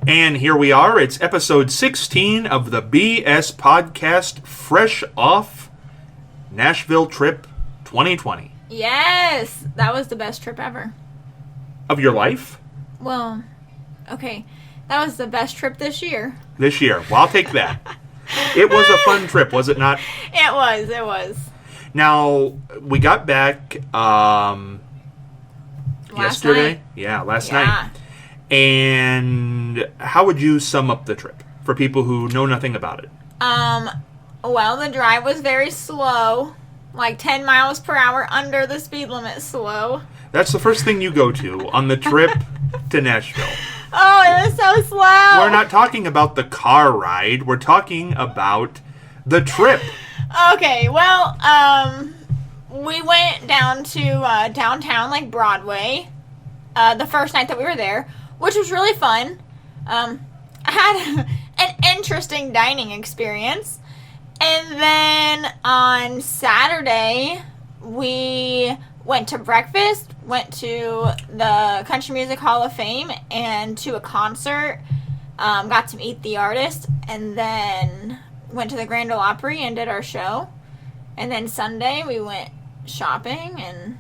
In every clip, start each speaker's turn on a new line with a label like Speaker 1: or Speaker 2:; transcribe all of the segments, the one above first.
Speaker 1: And here we are. It's episode 16 of the BS Podcast, fresh off Nashville trip 2020.
Speaker 2: Yes, that was the best trip ever.
Speaker 1: Of your life?
Speaker 2: Well, okay, that was the best trip this year.
Speaker 1: This year. Well, I'll take that. It was a fun trip, was it not?
Speaker 2: It was.
Speaker 1: Now, we got back yesterday.
Speaker 2: Night.
Speaker 1: Yeah, last night. And how would you sum up the trip for people who know nothing about it?
Speaker 2: Well, the drive was very slow, like 10 miles per hour under the speed limit slow.
Speaker 1: That's the first thing you go to on the trip to Nashville.
Speaker 2: Oh, it was so slow.
Speaker 1: We're not talking about the car ride. We're talking about the trip.
Speaker 2: Okay, well, we went down to downtown, like Broadway, the first night that we were there, which was really fun. I had an interesting dining experience. And then on Saturday, we went to breakfast, went to the Country Music Hall of Fame, and to a concert. Got to meet the artist, and then went to the Grand Ole Opry and did our show. And then Sunday, we went shopping, and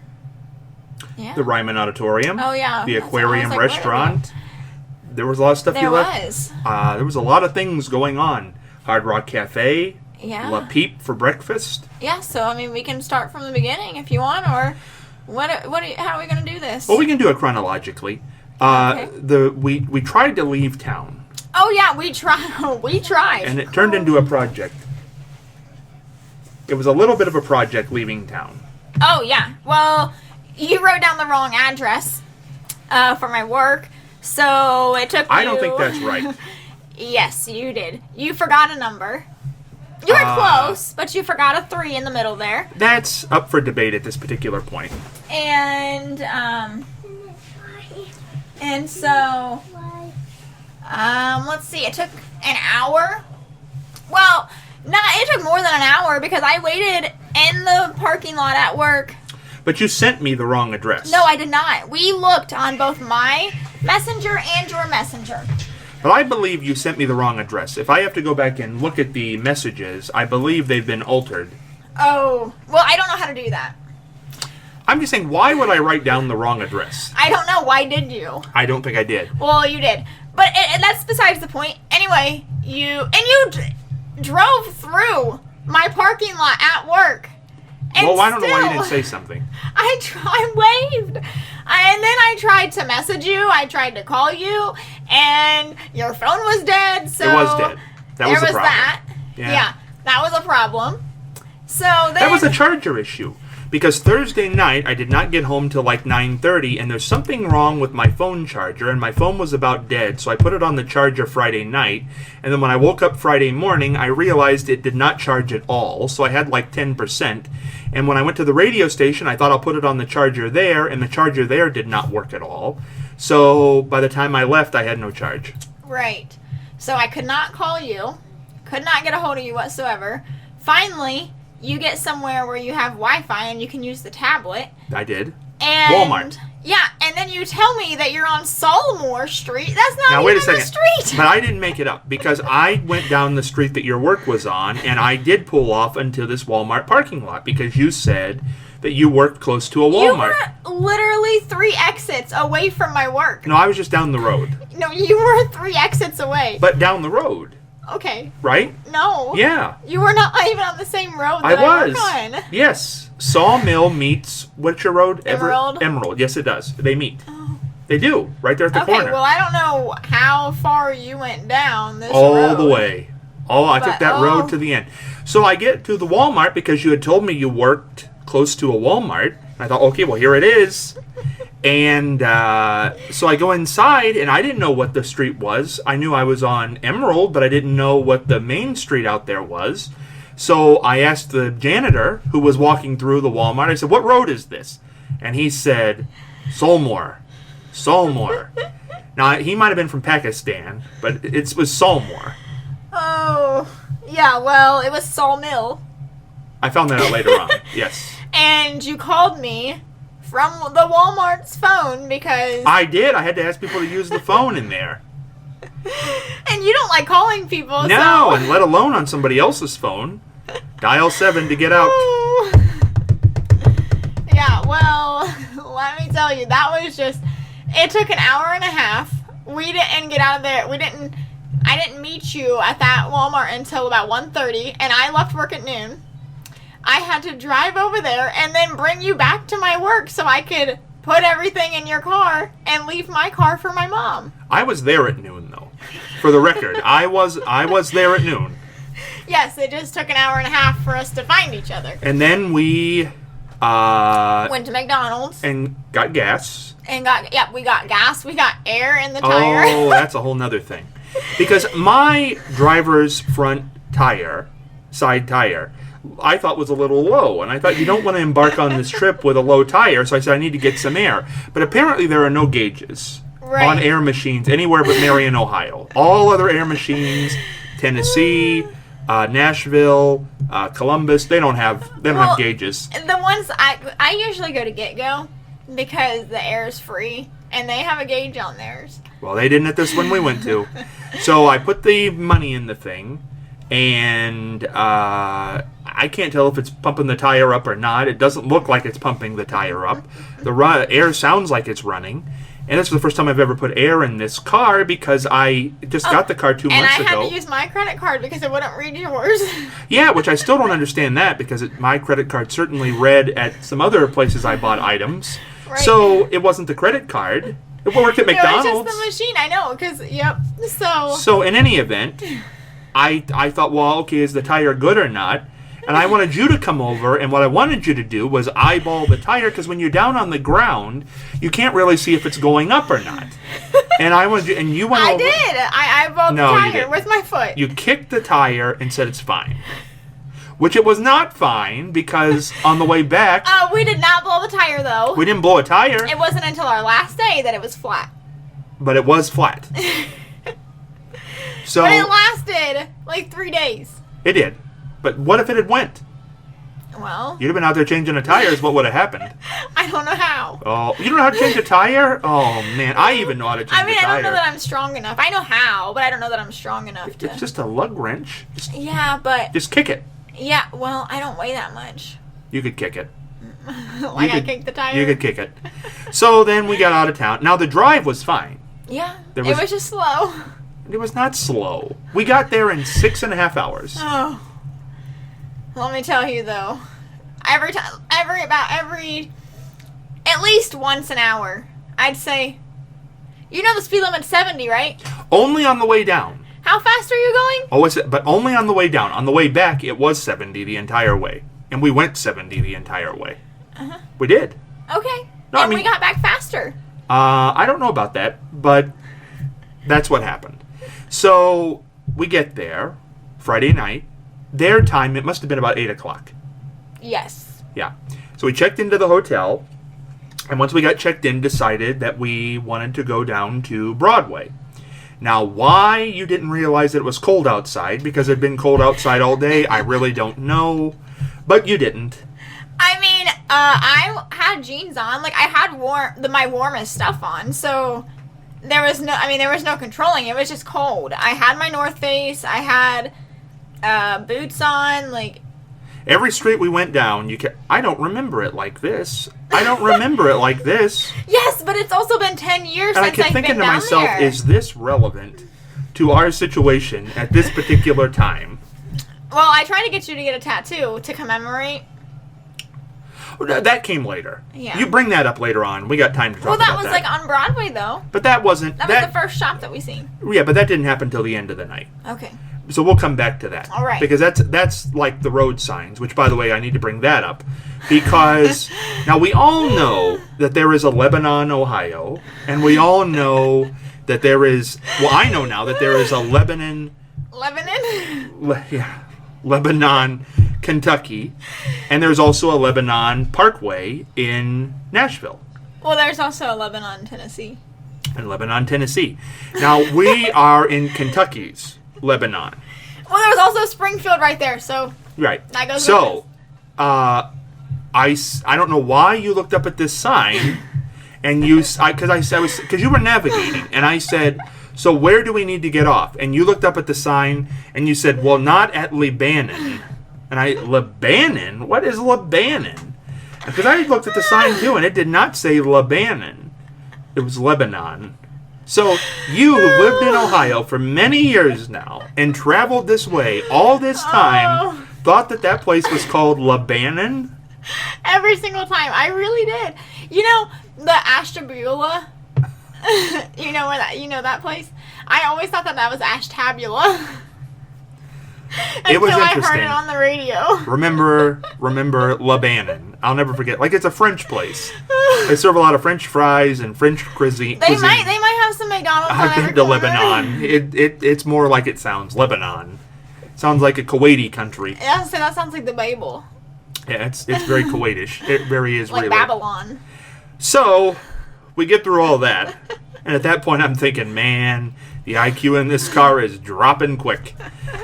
Speaker 2: yeah.
Speaker 1: The Ryman Auditorium.
Speaker 2: Oh, yeah.
Speaker 1: The Aquarium Restaurant. There was a lot of stuff
Speaker 2: there
Speaker 1: you left.
Speaker 2: was.
Speaker 1: There was a lot of things going on. Hard Rock Cafe.
Speaker 2: Yeah.
Speaker 1: La Peep for breakfast.
Speaker 2: Yeah, so, I mean, we can start from the beginning if you want, or how are we going to do this?
Speaker 1: Well, we can do it chronologically.
Speaker 2: Okay.
Speaker 1: We tried to leave town.
Speaker 2: Oh, yeah, we tried.
Speaker 1: And it turned into a project. It was a little bit of a project leaving town.
Speaker 2: Oh, yeah. Well, you wrote down the wrong address for my work, so it took
Speaker 1: I don't think that's right.
Speaker 2: Yes, you did. You forgot a number. You were close, but you forgot a 3 in the middle there.
Speaker 1: That's up for debate at this particular point.
Speaker 2: And so, let's see, it took an hour. Well, it took more than an hour because I waited in the parking lot at work.
Speaker 1: But you sent me the wrong address.
Speaker 2: No, I did not. We looked on both my messenger and your messenger.
Speaker 1: But I believe you sent me the wrong address. If I have to go back and look at the messages, I believe they've been altered.
Speaker 2: Oh, well, I don't know how to do that.
Speaker 1: I'm just saying, why would I write down the wrong address?
Speaker 2: I don't know. Why did you?
Speaker 1: I don't think I did.
Speaker 2: Well, you did. But and that's besides the point. Anyway, you drove through my parking lot at work. And
Speaker 1: well, I don't know why you didn't say something.
Speaker 2: I waved. And then I tried to message you. I tried to call you. And your phone was dead. So
Speaker 1: it was dead. That was the problem.
Speaker 2: That. Yeah, that was a problem. So then...
Speaker 1: That was a charger issue. Because Thursday night, I did not get home till like 9:30, and there's something wrong with my phone charger, and my phone was about dead, so I put it on the charger Friday night, and then when I woke up Friday morning, I realized it did not charge at all, so I had like 10%, and when I went to the radio station, I thought I'll put it on the charger there, and the charger there did not work at all, so by the time I left, I had no charge.
Speaker 2: Right. So I could not call you, could not get a hold of you whatsoever. Finally... You get somewhere where you have Wi-Fi and you can use the tablet.
Speaker 1: I did.
Speaker 2: And
Speaker 1: Walmart.
Speaker 2: Yeah, and then you tell me that you're on Solomore Street. That's not
Speaker 1: now,
Speaker 2: even
Speaker 1: wait a
Speaker 2: the
Speaker 1: second.
Speaker 2: street.
Speaker 1: But I didn't make it up because I went down the street that your work was on, and I did pull off into this Walmart parking lot because you said that you worked close to a Walmart.
Speaker 2: You were literally 3 exits away from my work.
Speaker 1: No, I was just down the road.
Speaker 2: No, you were 3 exits away.
Speaker 1: But down the road.
Speaker 2: Okay.
Speaker 1: Right?
Speaker 2: No.
Speaker 1: Yeah.
Speaker 2: You were not even on the same road that
Speaker 1: I was.
Speaker 2: I work on.
Speaker 1: Yes. Sawmill meets, what's your road?
Speaker 2: Emerald.
Speaker 1: Emerald. Yes, it does. They meet.
Speaker 2: Oh.
Speaker 1: They do. Right there at the corner.
Speaker 2: Okay, well, I don't know how far you went down this
Speaker 1: All
Speaker 2: road.
Speaker 1: the way. I took that road to the end. So I get to the Walmart because you had told me you worked close to a Walmart. And I thought, okay, well, here it is. And so I go inside, and I didn't know what the street was. I knew I was on Emerald, but I didn't know what the main street out there was. So I asked the janitor who was walking through the Walmart, I said, what road is this? And he said, Solmore. Now, he might have been from Pakistan, but it was Solmore.
Speaker 2: Oh, yeah, well, it was Sawmill.
Speaker 1: I found that out later on, yes.
Speaker 2: And you called me from the Walmart's phone because...
Speaker 1: I did. I had to ask people to use the phone in there.
Speaker 2: And you don't like calling people.
Speaker 1: No,
Speaker 2: so.
Speaker 1: and let alone on somebody else's phone. Dial 7 to get out.
Speaker 2: Yeah, well, let me tell you, that was just, it took an hour and a half. We didn't get out of there. I didn't meet you at that Walmart until about 1:30, and I left work at noon. I had to drive over there and then bring you back to my work so I could put everything in your car and leave my car for my mom.
Speaker 1: I was there at noon, though. For the record, I was there at noon.
Speaker 2: Yes, it just took an hour and a half for us to find each other.
Speaker 1: And then we
Speaker 2: Went to McDonald's
Speaker 1: and got gas.
Speaker 2: and we got gas, we got air in the tire.
Speaker 1: Oh, that's a whole nother thing. Because my driver's front tire, side tire, I thought was a little low. And I thought you don't want to embark on this trip with a low tire. So I said I need to get some air. But apparently there are no gauges on air machines anywhere but Marion, Ohio. All other air machines, Tennessee, Nashville, Columbus, they don't have gauges.
Speaker 2: The ones I usually go to GetGo because the air is free and they have a gauge on theirs.
Speaker 1: Well, they didn't at this one we went to. So I put the money in the thing, and I can't tell if it's pumping the tire up or not. It doesn't look like it's pumping the tire up. The air sounds like it's running. And this is the first time I've ever put air in this car because I just got the car 2 months ago.
Speaker 2: And I had to use my credit card because it wouldn't read yours.
Speaker 1: Yeah, which I still don't understand that because my credit card certainly read at some other places I bought items.
Speaker 2: Right.
Speaker 1: So it wasn't the credit card. It worked at McDonald's.
Speaker 2: It was just the machine, I know, because, yep,
Speaker 1: So in any event, I thought, well, okay, is the tire good or not? And I wanted you to come over, and what I wanted you to do was eyeball the tire, because when you're down on the ground, you can't really see if it's going up or not. And I wanted you, and you went over.
Speaker 2: I did. I eyeballed
Speaker 1: No,
Speaker 2: the
Speaker 1: you
Speaker 2: tire
Speaker 1: didn't.
Speaker 2: with my foot.
Speaker 1: You kicked the tire and said it's fine. Which it was not fine, because on the way back,
Speaker 2: We did not blow the tire, though.
Speaker 1: we didn't blow a tire,
Speaker 2: It wasn't until our last day that it was flat.
Speaker 1: but it was flat. So
Speaker 2: But it lasted like 3 days.
Speaker 1: it did. But what if it had went?
Speaker 2: Well,
Speaker 1: You'd have been out there changing the tires. What would have happened?
Speaker 2: I don't know how.
Speaker 1: Oh, you don't know how to change a tire? Oh man, I even know how to change
Speaker 2: I mean,
Speaker 1: a tire.
Speaker 2: I don't know that I'm strong enough. I know how, but I don't know that I'm strong enough to.
Speaker 1: It's just a lug wrench.
Speaker 2: Yeah, but
Speaker 1: Just kick it.
Speaker 2: yeah. Well, I don't weigh that much.
Speaker 1: You could kick it.
Speaker 2: Like I
Speaker 1: could-
Speaker 2: kicked the tire.
Speaker 1: You could kick it. So then we got out of town. Now the drive was fine.
Speaker 2: Yeah.
Speaker 1: There
Speaker 2: It
Speaker 1: was-
Speaker 2: was just slow.
Speaker 1: It was not slow. We got there in 6.5 hours.
Speaker 2: Oh. Let me tell you though, at least once an hour, I'd say. You know the speed limit's 70, right?
Speaker 1: Only on the way down.
Speaker 2: How fast are you going?
Speaker 1: Oh, but only on the way down. On the way back, it was 70 the entire way, and we went 70 the entire way. We did.
Speaker 2: Okay.
Speaker 1: No, I
Speaker 2: and
Speaker 1: mean-
Speaker 2: we got back faster.
Speaker 1: I don't know about that, but that's what happened. So we get there Friday night. Their time, it must have been about 8 o'clock.
Speaker 2: Yes.
Speaker 1: Yeah. So we checked into the hotel, and once we got checked in, decided that we wanted to go down to Broadway. Now, why you didn't realize that it was cold outside, because it had been cold outside all day, I really don't know. But you didn't.
Speaker 2: I mean, I had jeans on. Like I had my warmest stuff on, so there was no controlling. It was just cold. I had my North Face. I had boots on. Like
Speaker 1: Every street we went down, I don't remember it like this. I don't remember it like this.
Speaker 2: yes, but it's also been 10 years
Speaker 1: And I
Speaker 2: since
Speaker 1: kept
Speaker 2: I've
Speaker 1: thinking
Speaker 2: been
Speaker 1: to
Speaker 2: down
Speaker 1: myself,
Speaker 2: there.
Speaker 1: is this relevant to our situation at this particular time?
Speaker 2: Well, I tried to get you to get a tattoo to commemorate.
Speaker 1: That came later.
Speaker 2: Yeah.
Speaker 1: You bring that up later on. We got time to talk
Speaker 2: Well, that
Speaker 1: about
Speaker 2: was like on Broadway though.
Speaker 1: But that wasn't...
Speaker 2: That was the first shop that we seen.
Speaker 1: Yeah, but that didn't happen till the end of the night.
Speaker 2: Okay.
Speaker 1: So we'll come back to that.
Speaker 2: All right.
Speaker 1: Because that's like the road signs, which, by the way, I need to bring that up. Because now we all know that there is a Lebanon, Ohio, and we all know that there is... Well, I know now that there is a Lebanon, Kentucky, and there's also a Lebanon Parkway in Nashville.
Speaker 2: Well, there's also a Lebanon, Tennessee.
Speaker 1: In Lebanon, Tennessee. Now, we are in Kentucky's Lebanon.
Speaker 2: Well, there was also Springfield right there, so
Speaker 1: Right.
Speaker 2: That goes
Speaker 1: so, I don't know why you looked up at this sign, and because you were navigating, and I said, So where do we need to get off? And you looked up at the sign and you said, well, not at Lebanon. And Lebanon? What is Lebanon? Because I looked at the sign too, and it did not say Lebanon. It was Lebanon. So you, who lived in Ohio for many years now and traveled this way all this time, thought that place was called Lebanon?
Speaker 2: Every single time. I really did. You know, the Ashtabula? you know that place? I always thought that was Ashtabula.
Speaker 1: It was
Speaker 2: Until I
Speaker 1: interesting.
Speaker 2: heard it on the radio.
Speaker 1: Remember Lebanon. I'll never forget. Like, it's a French place. They serve a lot of French fries and French cuisine.
Speaker 2: They might have some McDonald's.
Speaker 1: I've been to Lebanon. It's more like it sounds. Lebanon. Sounds like a Kuwaiti country.
Speaker 2: Yeah, so that sounds like the Bible.
Speaker 1: Yeah, it's very Kuwaitish. It very is,
Speaker 2: like
Speaker 1: really.
Speaker 2: Babylon.
Speaker 1: So, we get through all that. And at that point, I'm thinking, man, the IQ in this car is dropping quick.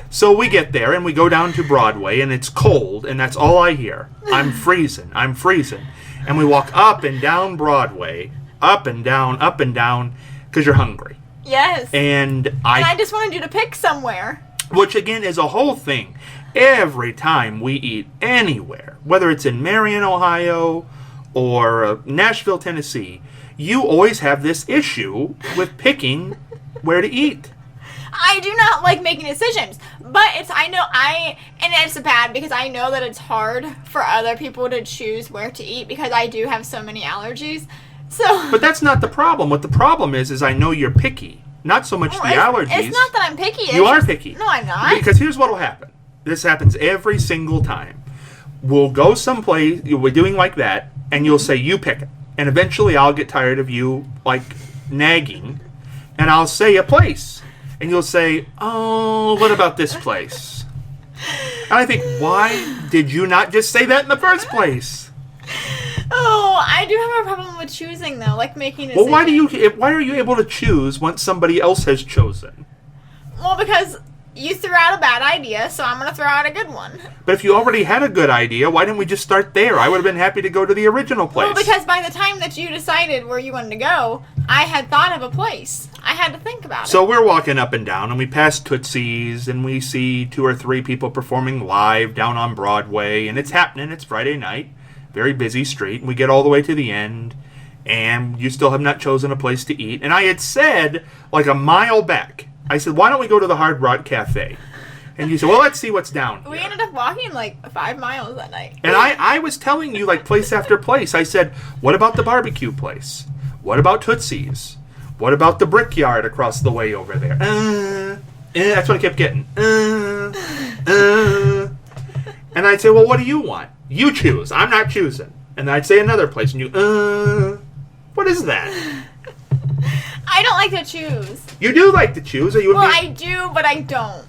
Speaker 1: So we get there, and we go down to Broadway, and it's cold, and that's all I hear. I'm freezing. And we walk up and down Broadway, up and down, because you're hungry.
Speaker 2: Yes.
Speaker 1: And
Speaker 2: I just wanted you to pick somewhere.
Speaker 1: Which, again, is a whole thing. Every time we eat anywhere, whether it's in Marion, Ohio, or Nashville, Tennessee, you always have this issue with picking where to eat.
Speaker 2: I do not like making decisions, but it's bad because I know that it's hard for other people to choose where to eat because I do have so many allergies. So,
Speaker 1: but that's not the problem. What the problem is I know you're picky. Not so much the allergies.
Speaker 2: It's not that I'm picky.
Speaker 1: You are picky.
Speaker 2: No, I'm not.
Speaker 1: Because here's what will happen. This happens every single time. We'll go someplace, we're doing like that, and you'll say, you pick it. And eventually I'll get tired of you, like, nagging, and I'll say a place. And you'll say, oh, what about this place? And I think, why did you not just say that in the first place?
Speaker 2: Oh, I do have a problem with choosing, though, like making decisions.
Speaker 1: Well, why are you able to choose once somebody else has chosen?
Speaker 2: Well, because you threw out a bad idea, so I'm going to throw out a good one.
Speaker 1: But if you already had a good idea, why didn't we just start there? I would have been happy to go to the original place.
Speaker 2: Well, because by the time that you decided where you wanted to go, I had thought of a place. I had to think about it.
Speaker 1: So we're walking up and down, and we pass Tootsie's, and we see 2 or 3 people performing live down on Broadway, and it's happening. It's Friday night. Very busy street. And we get all the way to the end, and you still have not chosen a place to eat. And I had said, like a mile back, I said, why don't we go to the Hard Rock Cafe? And you said, well, let's see what's down here.
Speaker 2: We ended up walking like 5 miles that night.
Speaker 1: And I was telling you, like, place after place. I said, what about the barbecue place? What about Tootsie's? What about the Brickyard across the way over there? That's what I kept getting. And I'd say, well, what do you want? You choose. I'm not choosing. And then I'd say another place, and you, what is that?
Speaker 2: I don't like to choose.
Speaker 1: You do like to choose, or you would
Speaker 2: Well,
Speaker 1: be...
Speaker 2: I do, but I don't.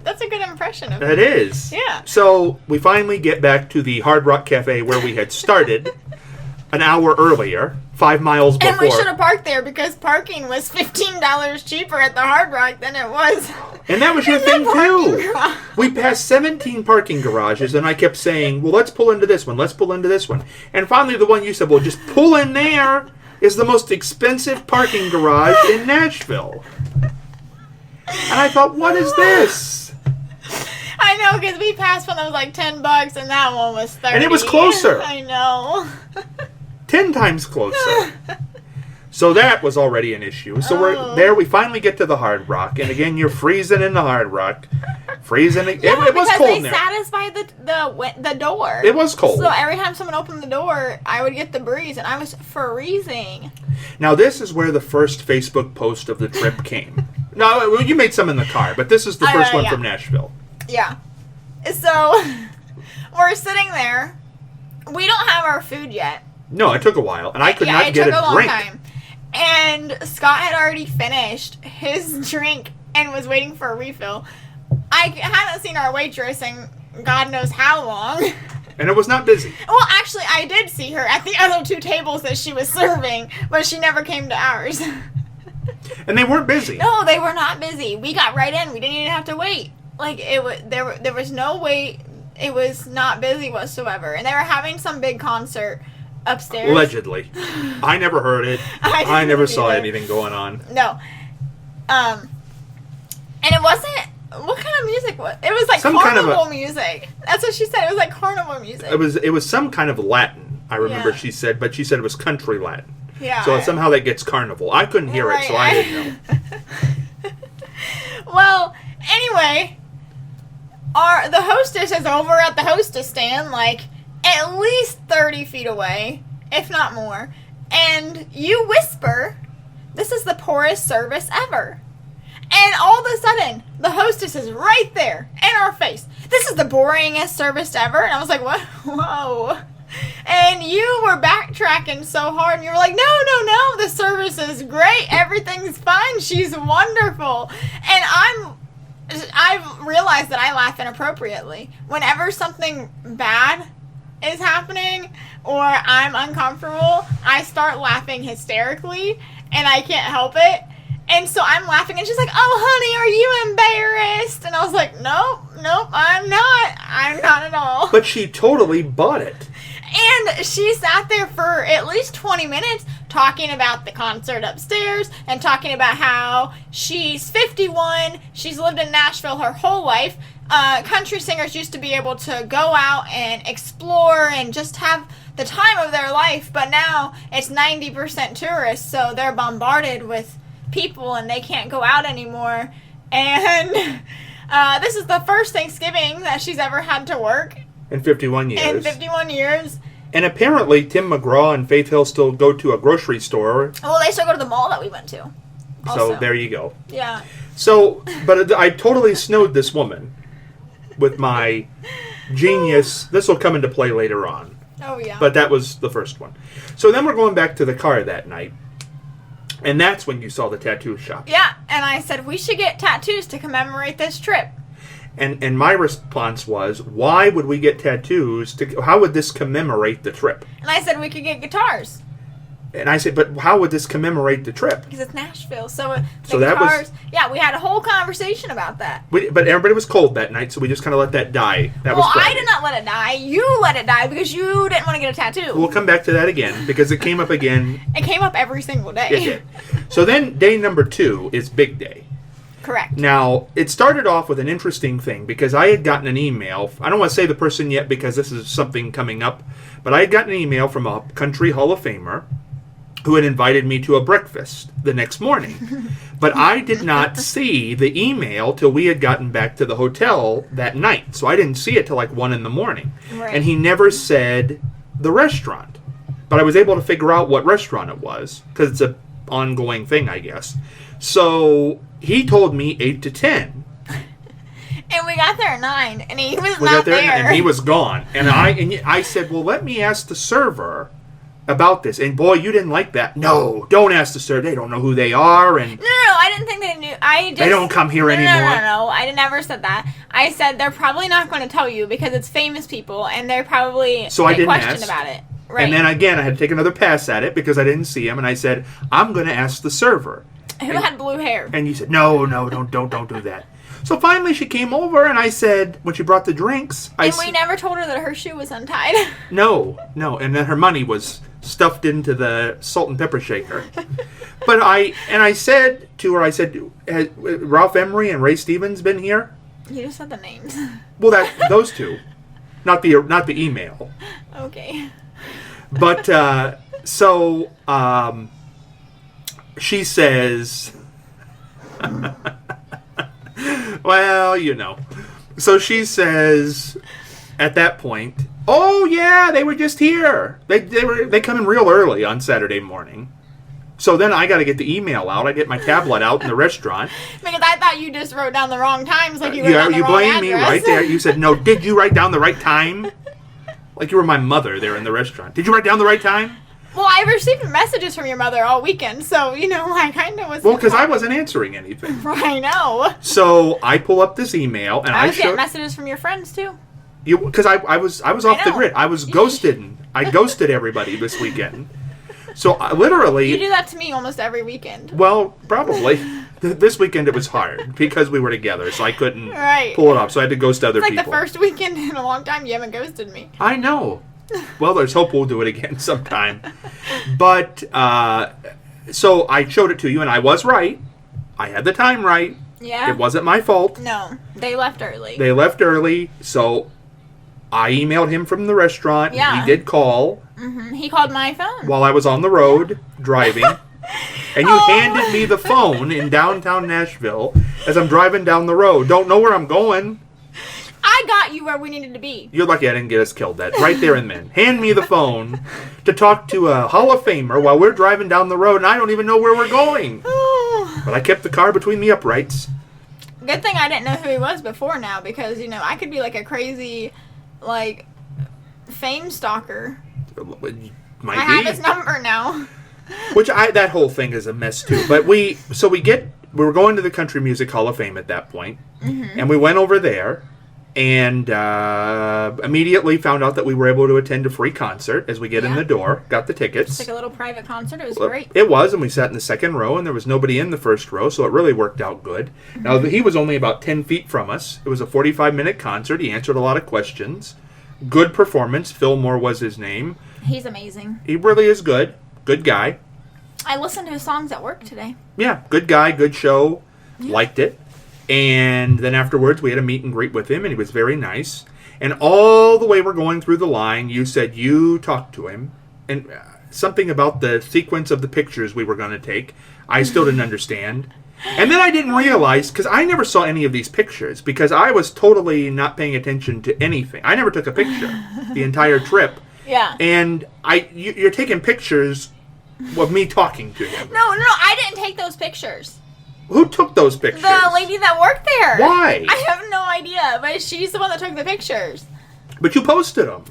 Speaker 2: That's a good impression of
Speaker 1: That
Speaker 2: it.
Speaker 1: is.
Speaker 2: Yeah.
Speaker 1: So we finally get back to the Hard Rock Cafe where we had started an hour earlier, 5 miles before.
Speaker 2: And we should have parked there because parking was $15 cheaper at the Hard Rock than it was.
Speaker 1: And that was your
Speaker 2: in the
Speaker 1: thing,
Speaker 2: parking
Speaker 1: too.
Speaker 2: garage.
Speaker 1: We passed 17 parking garages, and I kept saying, well, let's pull into this one, let's pull into this one. And finally, the one you said, well, just pull in there, is the most expensive parking garage in Nashville. And I thought, what is this?
Speaker 2: I know, because we passed one that was like $10, and that one was $30.
Speaker 1: And it was closer.
Speaker 2: I know.
Speaker 1: 10 times closer. So that was already an issue. So we're there. We finally get to the Hard Rock, and again, you're freezing in the Hard Rock, freezing. It was cold in there.
Speaker 2: Because they satisfied the door.
Speaker 1: It was cold.
Speaker 2: So every time someone opened the door, I would get the breeze, and I was freezing.
Speaker 1: Now this is where the first Facebook post of the trip came. No, you made some in the car, but this is the first one from Nashville.
Speaker 2: Yeah. So we're sitting there. We don't have our food yet.
Speaker 1: No, it took a while, and I could not get a drink.
Speaker 2: It took a long time. And Scott had already finished his drink and was waiting for a refill. I hadn't seen our waitress in God knows how long.
Speaker 1: And it was not busy.
Speaker 2: Well, actually, I did see her at the other 2 tables that she was serving, but she never came to ours.
Speaker 1: And they weren't busy.
Speaker 2: No, they were not busy. We got right in. We didn't even have to wait. Like, there was no wait. It was not busy whatsoever. And they were having some big concert upstairs.
Speaker 1: Allegedly. I never heard it. I never saw anything going on.
Speaker 2: No. And it wasn't... What kind of music was it? It was like
Speaker 1: Some
Speaker 2: carnival
Speaker 1: kind of
Speaker 2: music. That's what she said. It was like carnival music.
Speaker 1: It was some kind of Latin, I remember
Speaker 2: Yeah.
Speaker 1: she said, but she said it was country Latin.
Speaker 2: Yeah.
Speaker 1: So somehow that gets carnival. I couldn't hear it, so I didn't know.
Speaker 2: Well, anyway, the hostess is over at the hostess stand, like, at least 30 feet away, if not more. And you whisper, "This is the poorest service ever." And all of a sudden, the hostess is right there in our face. "This is the boringest service ever." And I was like, what? Whoa. And you were backtracking so hard. And you were like, no, the service is great. Everything's fine. She's wonderful. And I've realized that I laugh inappropriately. Whenever something bad is happening or I'm uncomfortable, I start laughing hysterically. And I can't help it. And so I'm laughing, and she's like, "Oh, honey, are you embarrassed?" And I was like, nope, I'm not. I'm not at all.
Speaker 1: But she totally bought it.
Speaker 2: And she sat there for at least 20 minutes talking about the concert upstairs and talking about how she's 51, she's lived in Nashville her whole life. Country singers used to be able to go out and explore and just have the time of their life, but now it's 90% tourists, so they're bombarded with people and they can't go out anymore. And this is the first Thanksgiving that she's ever had to work
Speaker 1: In 51 years.
Speaker 2: in 51 years.
Speaker 1: And apparently Tim McGraw and Faith Hill still go to a grocery store.
Speaker 2: Well, they still go to the mall that we went to. Also.
Speaker 1: So there you go.
Speaker 2: Yeah.
Speaker 1: So, but I totally snowed this woman with my genius. This will come into play later on.
Speaker 2: Oh, yeah.
Speaker 1: But that was the first one. So then we're going back to the car that night. And that's when you saw the tattoo shop.
Speaker 2: Yeah, and I said, we should get tattoos to commemorate this trip.
Speaker 1: And my response was, why would we get tattoos? How would this commemorate the trip?
Speaker 2: And I said, we could get guitars.
Speaker 1: And I said, but how would this commemorate the trip?
Speaker 2: Because it's Nashville. So the
Speaker 1: So that was-
Speaker 2: guitars... Yeah, we had a whole conversation about that.
Speaker 1: But everybody was cold that night, so we just kind of let that die. That
Speaker 2: Well,
Speaker 1: was
Speaker 2: I
Speaker 1: Friday.
Speaker 2: did not let it die. You let it die because you didn't want to get a tattoo.
Speaker 1: We'll come back to that again, because it came up again.
Speaker 2: It came up every single day.
Speaker 1: It did. So then day number 2 is Big Day.
Speaker 2: Correct.
Speaker 1: Now, it started off with an interesting thing, because I had gotten an email. I don't want to say the person yet, because this is something coming up. But I had gotten an email from a Country Hall of Famer who had invited me to a breakfast the next morning. But I did not see the email till we had gotten back to the hotel that night. So I didn't see it till like 1 in the morning.
Speaker 2: Right.
Speaker 1: And he never said the restaurant. But I was able to figure out what restaurant it was, because it's an ongoing thing, I guess. So he told me 8 to 10.
Speaker 2: And we got there at 9, and he was
Speaker 1: We
Speaker 2: not
Speaker 1: got there,
Speaker 2: there.
Speaker 1: and he was gone. And I said, well, let me ask the server about this. And boy, you didn't like that. No, don't ask the server. They don't know who they are. And
Speaker 2: No, I didn't think they knew.
Speaker 1: they don't come here
Speaker 2: No,
Speaker 1: anymore.
Speaker 2: No, I never said that. I said they're probably not going to tell you because it's famous people, and they're probably
Speaker 1: So I didn't
Speaker 2: question
Speaker 1: ask.
Speaker 2: about it. Right.
Speaker 1: And then again, I had to take another pass at it because I didn't see him. And I said, I'm going to ask the server.
Speaker 2: Who had blue hair?
Speaker 1: And you said, no, don't do that. So finally she came over, and I said, when she brought the drinks,
Speaker 2: And we never told her that her shoe was untied.
Speaker 1: No, and then her money was stuffed into the salt and pepper shaker. But I said to her, I said, has Ralph Emery and Ray Stevens been here?
Speaker 2: You just said the names.
Speaker 1: Well, those two, not the email.
Speaker 2: Okay.
Speaker 1: But so she says, well, you know. So she says at that point, oh yeah, they were just here. They come in real early on Saturday morning. So then I got to get the email out. I get my tablet out in the restaurant.
Speaker 2: Because I thought you just wrote down the wrong times, like you wrote down the
Speaker 1: You
Speaker 2: wrong
Speaker 1: blame me
Speaker 2: address.
Speaker 1: right there. You said, no, did you write down the right time? Like you were my mother there in the restaurant. Did you write down the right time?
Speaker 2: Well, I received messages from your mother all weekend, so, I kind of was...
Speaker 1: Well, because I wasn't answering anything.
Speaker 2: I know.
Speaker 1: So I pull up this email and
Speaker 2: I
Speaker 1: I
Speaker 2: was getting
Speaker 1: showed
Speaker 2: messages from your friends, too.
Speaker 1: you, because I was off the
Speaker 2: know.
Speaker 1: grid. I was ghosted. I ghosted everybody this weekend. So
Speaker 2: You
Speaker 1: literally,
Speaker 2: do that to me almost every weekend.
Speaker 1: well, probably this weekend it was hard because we were together, so I couldn't
Speaker 2: Right.
Speaker 1: pull it off. So I had to ghost other
Speaker 2: It's like
Speaker 1: people.
Speaker 2: the first weekend in a long time you haven't ghosted me.
Speaker 1: I know. Well, there's hope we'll do it again sometime. But, so I showed it to you, and I was right. I had the time right.
Speaker 2: Yeah.
Speaker 1: It wasn't my fault.
Speaker 2: No, they left early.
Speaker 1: They left early, so I emailed him from the restaurant.
Speaker 2: Yeah.
Speaker 1: He did call
Speaker 2: He called my phone.
Speaker 1: while I was on the road driving. And you
Speaker 2: Oh.
Speaker 1: handed me the phone in downtown Nashville as I'm driving down the road. Don't know where I'm going.
Speaker 2: I got you where we needed to be.
Speaker 1: You're lucky I didn't get us killed that right there and then. Hand me the phone to talk to a Hall of Famer while we're driving down the road and I don't even know where we're going. But I kept the car between the uprights.
Speaker 2: Good thing I didn't know who he was before now, because, I could be like a crazy, fame stalker.
Speaker 1: Might
Speaker 2: I have
Speaker 1: be.
Speaker 2: his number now.
Speaker 1: That whole thing is a mess too. But we were going to the Country Music Hall of Fame at that point, and we went over there, and immediately found out that we were able to attend a free concert as we get in
Speaker 2: Yeah.
Speaker 1: the door. Got the tickets.
Speaker 2: It's like a little private concert. It was great.
Speaker 1: It was, and we sat in the second row, and there was nobody in the first row, so it really worked out good. Now, he was only about 10 feet from us. It was a 45-minute concert. He answered a lot of questions. Good performance. Phil Moore was his name.
Speaker 2: He's amazing.
Speaker 1: He really is good. Good guy.
Speaker 2: I listened to his songs at work today.
Speaker 1: Yeah, good guy, good show. Liked it. And then afterwards, we had a meet and greet with him, and he was very nice. And all the way we're going through the line, you said you talked to him. And something about the sequence of the pictures we were going to take, I still didn't understand. And then I didn't realize, because I never saw any of these pictures, because I was totally not paying attention to anything. I never took a picture the entire trip.
Speaker 2: Yeah.
Speaker 1: And you're taking pictures of me talking to him.
Speaker 2: No, I didn't take those pictures.
Speaker 1: Who took those pictures?
Speaker 2: The lady that worked there.
Speaker 1: Why?
Speaker 2: I have no idea, but she's the one that took the pictures.
Speaker 1: But you posted them.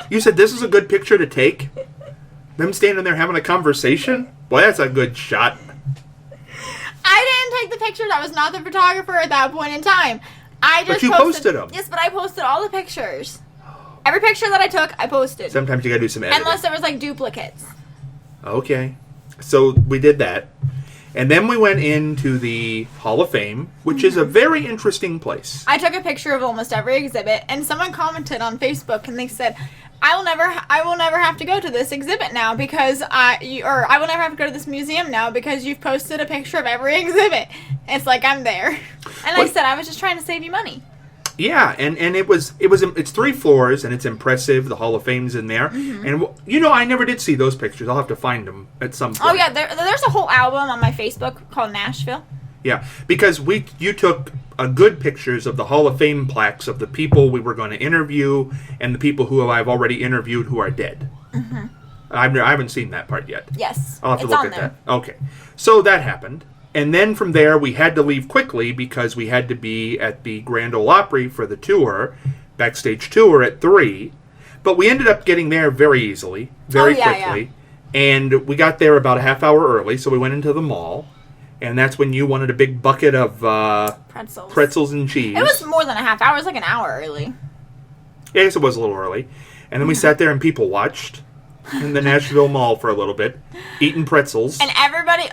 Speaker 1: You said this is a good picture to take. Them standing there having a conversation. Boy, that's a good shot.
Speaker 2: I didn't take the pictures. I was not the photographer at that point in time.
Speaker 1: But you posted them.
Speaker 2: Yes, but I posted all the pictures. Every picture that I took, I posted.
Speaker 1: Sometimes you gotta do some editing.
Speaker 2: Unless there was duplicates.
Speaker 1: Okay. So we did that. And then we went into the Hall of Fame, which is a very interesting place.
Speaker 2: I took a picture of almost every exhibit, and someone commented on Facebook, and they said, I will never have to go to this exhibit now because I will never have to go to this museum now because you've posted a picture of every exhibit. It's like I'm there. And I said I was just trying to save you money.
Speaker 1: Yeah, and it's 3 floors and it's impressive. The Hall of Fame's in there, and I never did see those pictures. I'll have to find them at some point.
Speaker 2: Oh yeah, there's a whole album on my Facebook called Nashville.
Speaker 1: Yeah, because you took good pictures of the Hall of Fame plaques of the people we were going to interview and the people who I've already interviewed who are dead. Mm-hmm. I haven't seen that part yet.
Speaker 2: Yes,
Speaker 1: I'll have to
Speaker 2: it's
Speaker 1: look
Speaker 2: on
Speaker 1: at
Speaker 2: there.
Speaker 1: that. Okay, so that happened. And then from there, we had to leave quickly because we had to be at the Grand Ole Opry for the tour, backstage tour at 3. But we ended up getting there very easily, very quickly. Yeah. And we got there about a half hour early, so we went into the mall. And that's when you wanted a big bucket of pretzels and cheese.
Speaker 2: It was more than a half hour. It was like an hour early.
Speaker 1: Yeah, I guess it was a little early. And then we sat there and people watched in the Nashville Mall for a little bit, eating pretzels.
Speaker 2: And everybody,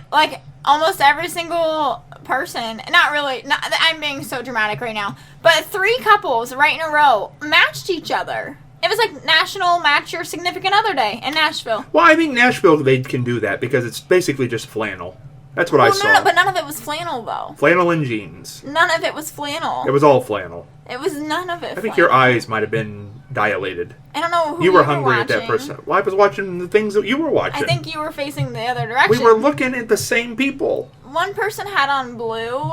Speaker 2: almost every single person, I'm being so dramatic right now, but 3 couples right in a row matched each other. It was like National Match Your Significant Other Day in Nashville.
Speaker 1: Well, I think Nashville, they can do that because it's basically just flannel. That's what I saw.
Speaker 2: No, but none of it was flannel, though.
Speaker 1: Flannel and jeans.
Speaker 2: None of it was flannel.
Speaker 1: It was all flannel.
Speaker 2: It was none of it
Speaker 1: I think your eyes might have been dilated.
Speaker 2: I don't know who
Speaker 1: you were hungry
Speaker 2: watching.
Speaker 1: at that person. Well, I was watching the things that you were watching.
Speaker 2: I think you were facing the other direction.
Speaker 1: We were looking at the same people.
Speaker 2: One person had on blue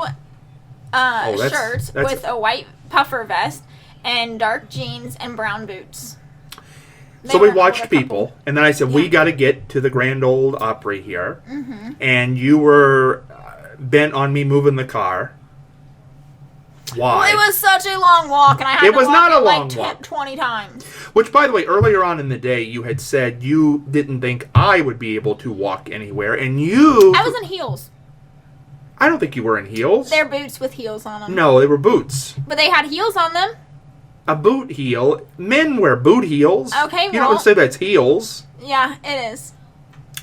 Speaker 2: shirts with a white puffer vest and dark jeans and brown boots.
Speaker 1: So we watched people, and then I said, we got to get to the Grand Ole Opry here. Mm-hmm. And you were bent on me moving the car. Why?
Speaker 2: Well, it was such a long walk, and I had to walk it 20 times.
Speaker 1: Which, by the way, earlier on in the day, you had said you didn't think I would be able to walk anywhere, and you...
Speaker 2: I was in heels.
Speaker 1: I don't think you were in heels.
Speaker 2: They're boots with heels on them.
Speaker 1: No, they were boots.
Speaker 2: But they had heels on them.
Speaker 1: A boot heel. Men wear boot heels.
Speaker 2: Okay,
Speaker 1: You don't say that's heels.
Speaker 2: Yeah, it is.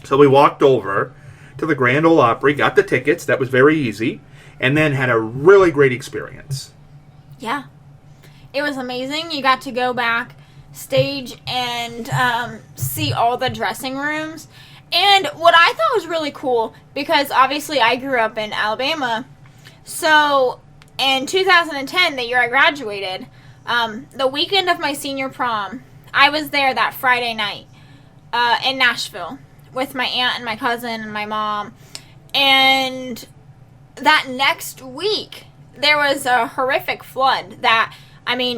Speaker 1: So we walked over to the Grand Ole Opry, got the tickets. That was very easy. And then had a really great experience.
Speaker 2: Yeah. It was amazing. You got to go back stage and see all the dressing rooms. And what I thought was really cool, because obviously I grew up in Alabama, so in 2010, the year I graduated, the weekend of my senior prom, I was there that Friday night in Nashville with my aunt and my cousin and my mom. And that next week, there was a horrific flood that,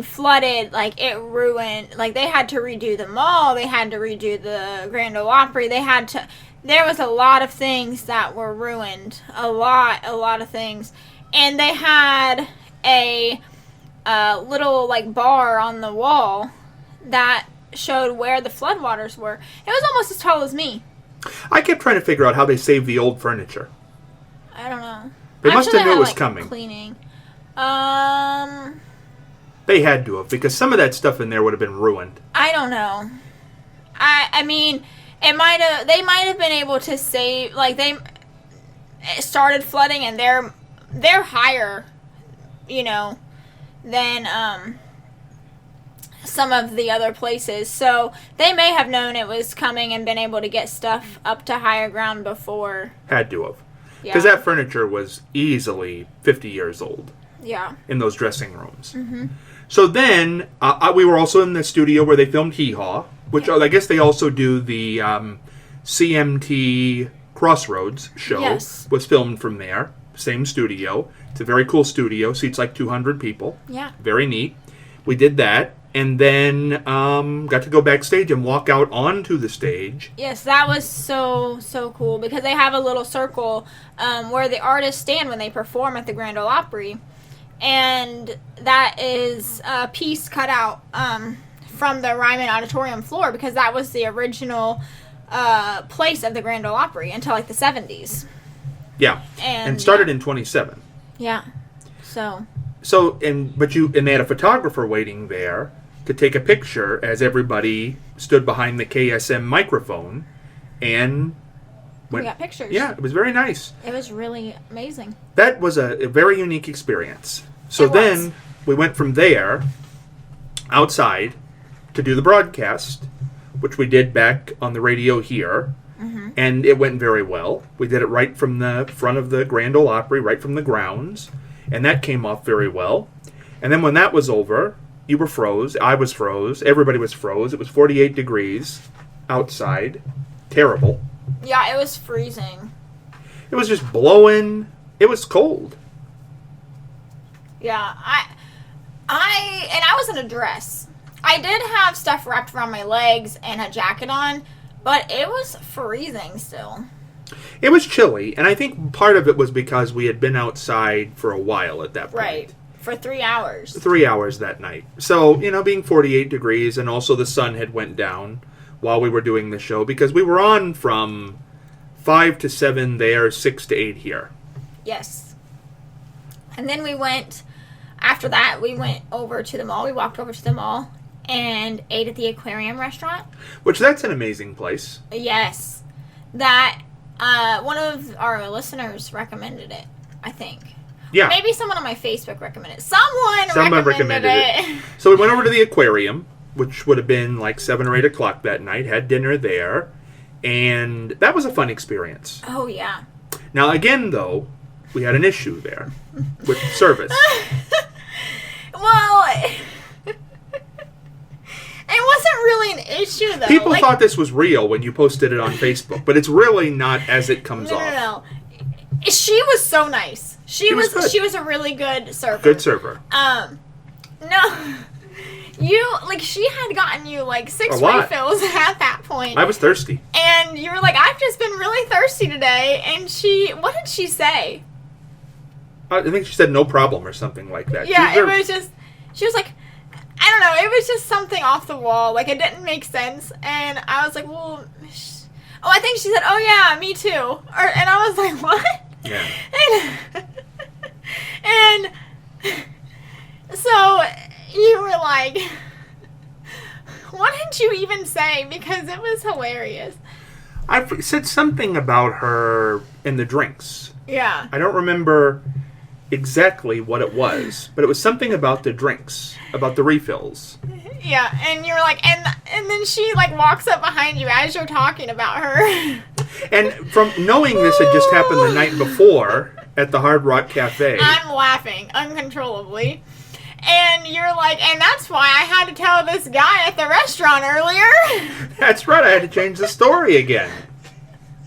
Speaker 2: flooded, like, it ruined, like, they had to redo the mall, they had to redo the Grand Ole Opry, there was a lot of things that were ruined, a lot of things. And they had a little, like, bar on the wall that showed where the floodwaters were. It was almost as tall as me.
Speaker 1: I kept trying to figure out how they saved the old furniture.
Speaker 2: I don't know.
Speaker 1: They must have knew it was coming.
Speaker 2: Cleaning.
Speaker 1: They had to have, because some of that stuff in there would have been ruined.
Speaker 2: I don't know. I mean, they might have been able to save, like, they started flooding and they're higher, than some of the other places. So they may have known it was coming and been able to get stuff up to higher ground before.
Speaker 1: Had to have. Because that furniture was easily 50 years old.
Speaker 2: Yeah.
Speaker 1: In those dressing rooms. Mm-hmm. So then, we were also in the studio where they filmed Hee Haw, which I guess they also do the CMT Crossroads show.
Speaker 2: Yes.
Speaker 1: Was filmed from there. Same studio. It's a very cool studio. Seats like 200 people.
Speaker 2: Yeah.
Speaker 1: Very neat. We did that. And then got to go backstage and walk out onto the stage.
Speaker 2: Yes, that was so cool, because they have a little circle where the artists stand when they perform at the Grand Ole Opry. And that is a piece cut out from the Ryman Auditorium floor, because that was the original place of the Grand Ole Opry until like the 70s.
Speaker 1: Yeah. And started in 27.
Speaker 2: Yeah.
Speaker 1: But they had a photographer waiting there to take a picture as everybody stood behind the KSM microphone and
Speaker 2: we got pictures.
Speaker 1: Yeah, it was very nice.
Speaker 2: It was really amazing.
Speaker 1: That was a very unique experience. So then we went from there outside to do the broadcast, which we did back on the radio here. Mm-hmm. And it went very well. We did it right from the front of the Grand Ole Opry, right from the grounds. And that came off very well. And then when that was over, you were froze. I was froze. Everybody was froze. It was 48 degrees outside. Terrible.
Speaker 2: Yeah, it was freezing.
Speaker 1: It was just blowing. It was cold.
Speaker 2: Yeah, I was in a dress. I did have stuff wrapped around my legs and a jacket on, but it was freezing still.
Speaker 1: It was chilly, and I think part of it was because we had been outside for a while at that point.
Speaker 2: Right, for 3 hours.
Speaker 1: 3 hours that night. So, being 48 degrees, and also the sun had went down while we were doing the show, because we were on from 5 to 7 there, 6 to 8 here.
Speaker 2: Yes. And then after that, we went over to the mall. We walked over to the mall and ate at the aquarium restaurant.
Speaker 1: Which, that's an amazing place.
Speaker 2: Yes. That, one of our listeners recommended it, I think.
Speaker 1: Yeah.
Speaker 2: Maybe someone on my Facebook recommended it. Someone recommended it.
Speaker 1: So we went over to the aquarium, which would have been like 7 or 8 o'clock that night, had dinner there, and that was a fun experience.
Speaker 2: Oh, yeah.
Speaker 1: Now, again, though, we had an issue there with service.
Speaker 2: Well, it wasn't really an issue, though.
Speaker 1: People thought this was real when you posted it on Facebook, but it's really not as it comes off.
Speaker 2: No. She was so nice. She was a really good server.
Speaker 1: Good server.
Speaker 2: No. She had gotten you, 6 refills at that point.
Speaker 1: I was thirsty.
Speaker 2: And you were like, I've just been really thirsty today. And what did she say?
Speaker 1: I think she said no problem or something like that.
Speaker 2: Yeah, she was like, I don't know, it was just something off the wall. It didn't make sense. And I was like, well, I think she said, oh yeah, me too. And I was like, what?
Speaker 1: Yeah.
Speaker 2: And so you were like, what did you even say? Because it was hilarious.
Speaker 1: I said something about her in the drinks.
Speaker 2: Yeah.
Speaker 1: I don't remember exactly what it was, but it was something about the drinks, about the refills.
Speaker 2: Yeah, and you're like, and then she like walks up behind you as you're talking about her.
Speaker 1: And from knowing this had just happened the night before at the Hard Rock Cafe.
Speaker 2: I'm laughing uncontrollably. And you're like, and that's why I had to tell this guy at the restaurant earlier.
Speaker 1: That's right, I had to change the story again.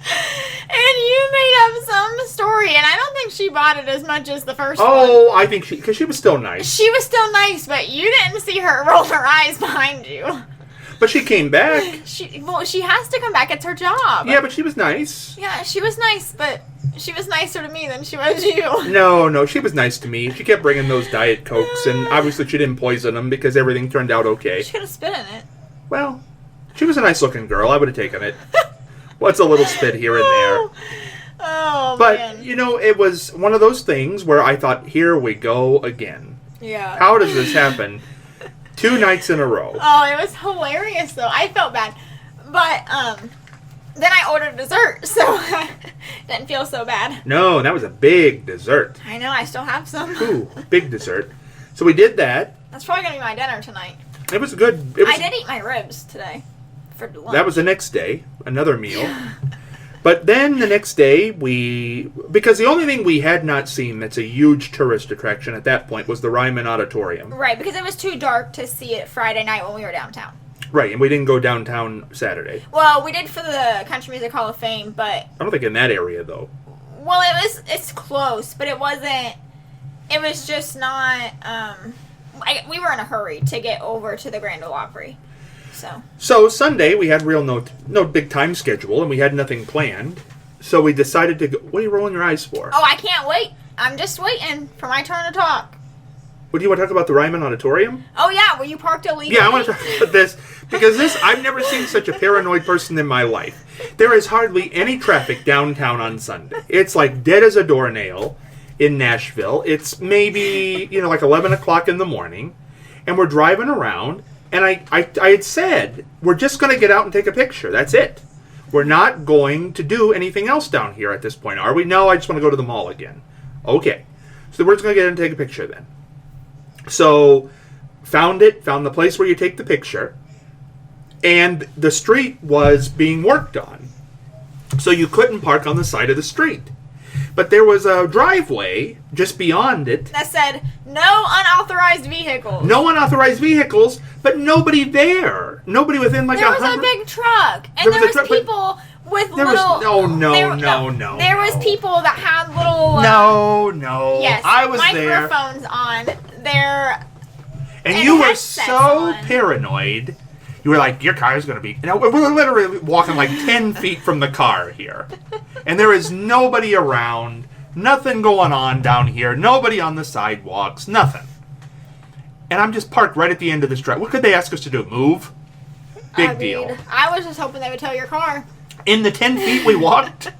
Speaker 2: And you made up some story, and I don't think she bought it as much as the first one.
Speaker 1: Oh, I think because she was still nice.
Speaker 2: She was still nice, but you didn't see her roll her eyes behind you.
Speaker 1: But she came back.
Speaker 2: She has to come back. It's her job.
Speaker 1: Yeah, but she was nice.
Speaker 2: Yeah, she was nice, but she was nicer to me than she was you.
Speaker 1: No, she was nice to me. She kept bringing those Diet Cokes, and obviously she didn't poison them because everything turned out okay.
Speaker 2: She could have spit in it.
Speaker 1: Well, she was a nice-looking girl. I would have taken it. What's a little spit here and there?
Speaker 2: Oh,
Speaker 1: but,
Speaker 2: man.
Speaker 1: it was one of those things where I thought, here we go again.
Speaker 2: Yeah.
Speaker 1: How does this happen 2 nights in a row?
Speaker 2: Oh, it was hilarious, though. I felt bad. But, then I ordered dessert, so I didn't feel so bad.
Speaker 1: No, that was a big dessert.
Speaker 2: I know, I still have some.
Speaker 1: Ooh, big dessert. So we did that.
Speaker 2: That's probably going to be my dinner tonight.
Speaker 1: It was good.
Speaker 2: I did eat my ribs today for lunch.
Speaker 1: That was the next day, another meal. But then the next day, because the only thing we had not seen that's a huge tourist attraction at that point was the Ryman Auditorium.
Speaker 2: Right, because it was too dark to see it Friday night when we were downtown.
Speaker 1: Right, and we didn't go downtown Saturday.
Speaker 2: Well, we did for the Country Music Hall of Fame, but...
Speaker 1: I don't think in that area, though.
Speaker 2: Well, it's close, but it wasn't... It was just not... we were in a hurry to get over to the Grand Ole Opry. So
Speaker 1: Sunday, we had no big time schedule, and we had nothing planned. So we decided to go... What are you rolling your eyes for?
Speaker 2: Oh, I can't wait. I'm just waiting for my turn to talk.
Speaker 1: What, do you want to talk about the Ryman Auditorium?
Speaker 2: Oh, yeah, where you parked illegally?
Speaker 1: Yeah, I want to talk about this, because I've never seen such a paranoid person in my life. There is hardly any traffic downtown on Sunday. It's like dead as a doornail in Nashville. It's maybe, like 11 o'clock in the morning, and we're driving around, and I had said, we're just going to get out and take a picture. That's it. We're not going to do anything else down here at this point, are we? No, I just want to go to the mall again. Okay. So we're just going to get in and take a picture then. So, found the place where you take the picture, and the street was being worked on. So you couldn't park on the side of the street. But there was a driveway just beyond it.
Speaker 2: That said, no unauthorized vehicles.
Speaker 1: No unauthorized vehicles, but nobody there. Nobody within like
Speaker 2: there
Speaker 1: 100.
Speaker 2: There was a big truck, and there was people with little...
Speaker 1: No.
Speaker 2: There was people that had little...
Speaker 1: No.
Speaker 2: Yes,
Speaker 1: I was there.
Speaker 2: microphones on their...
Speaker 1: And you were so paranoid. You were like, your car is going to be... we're literally walking like 10 feet from the car here. And there is nobody around. Nothing going on down here. Nobody on the sidewalks. Nothing. And I'm just parked right at the end of this drive. What could they ask us to do? Move? Big deal.
Speaker 2: I was just hoping they would tow your car.
Speaker 1: In the 10 feet we walked?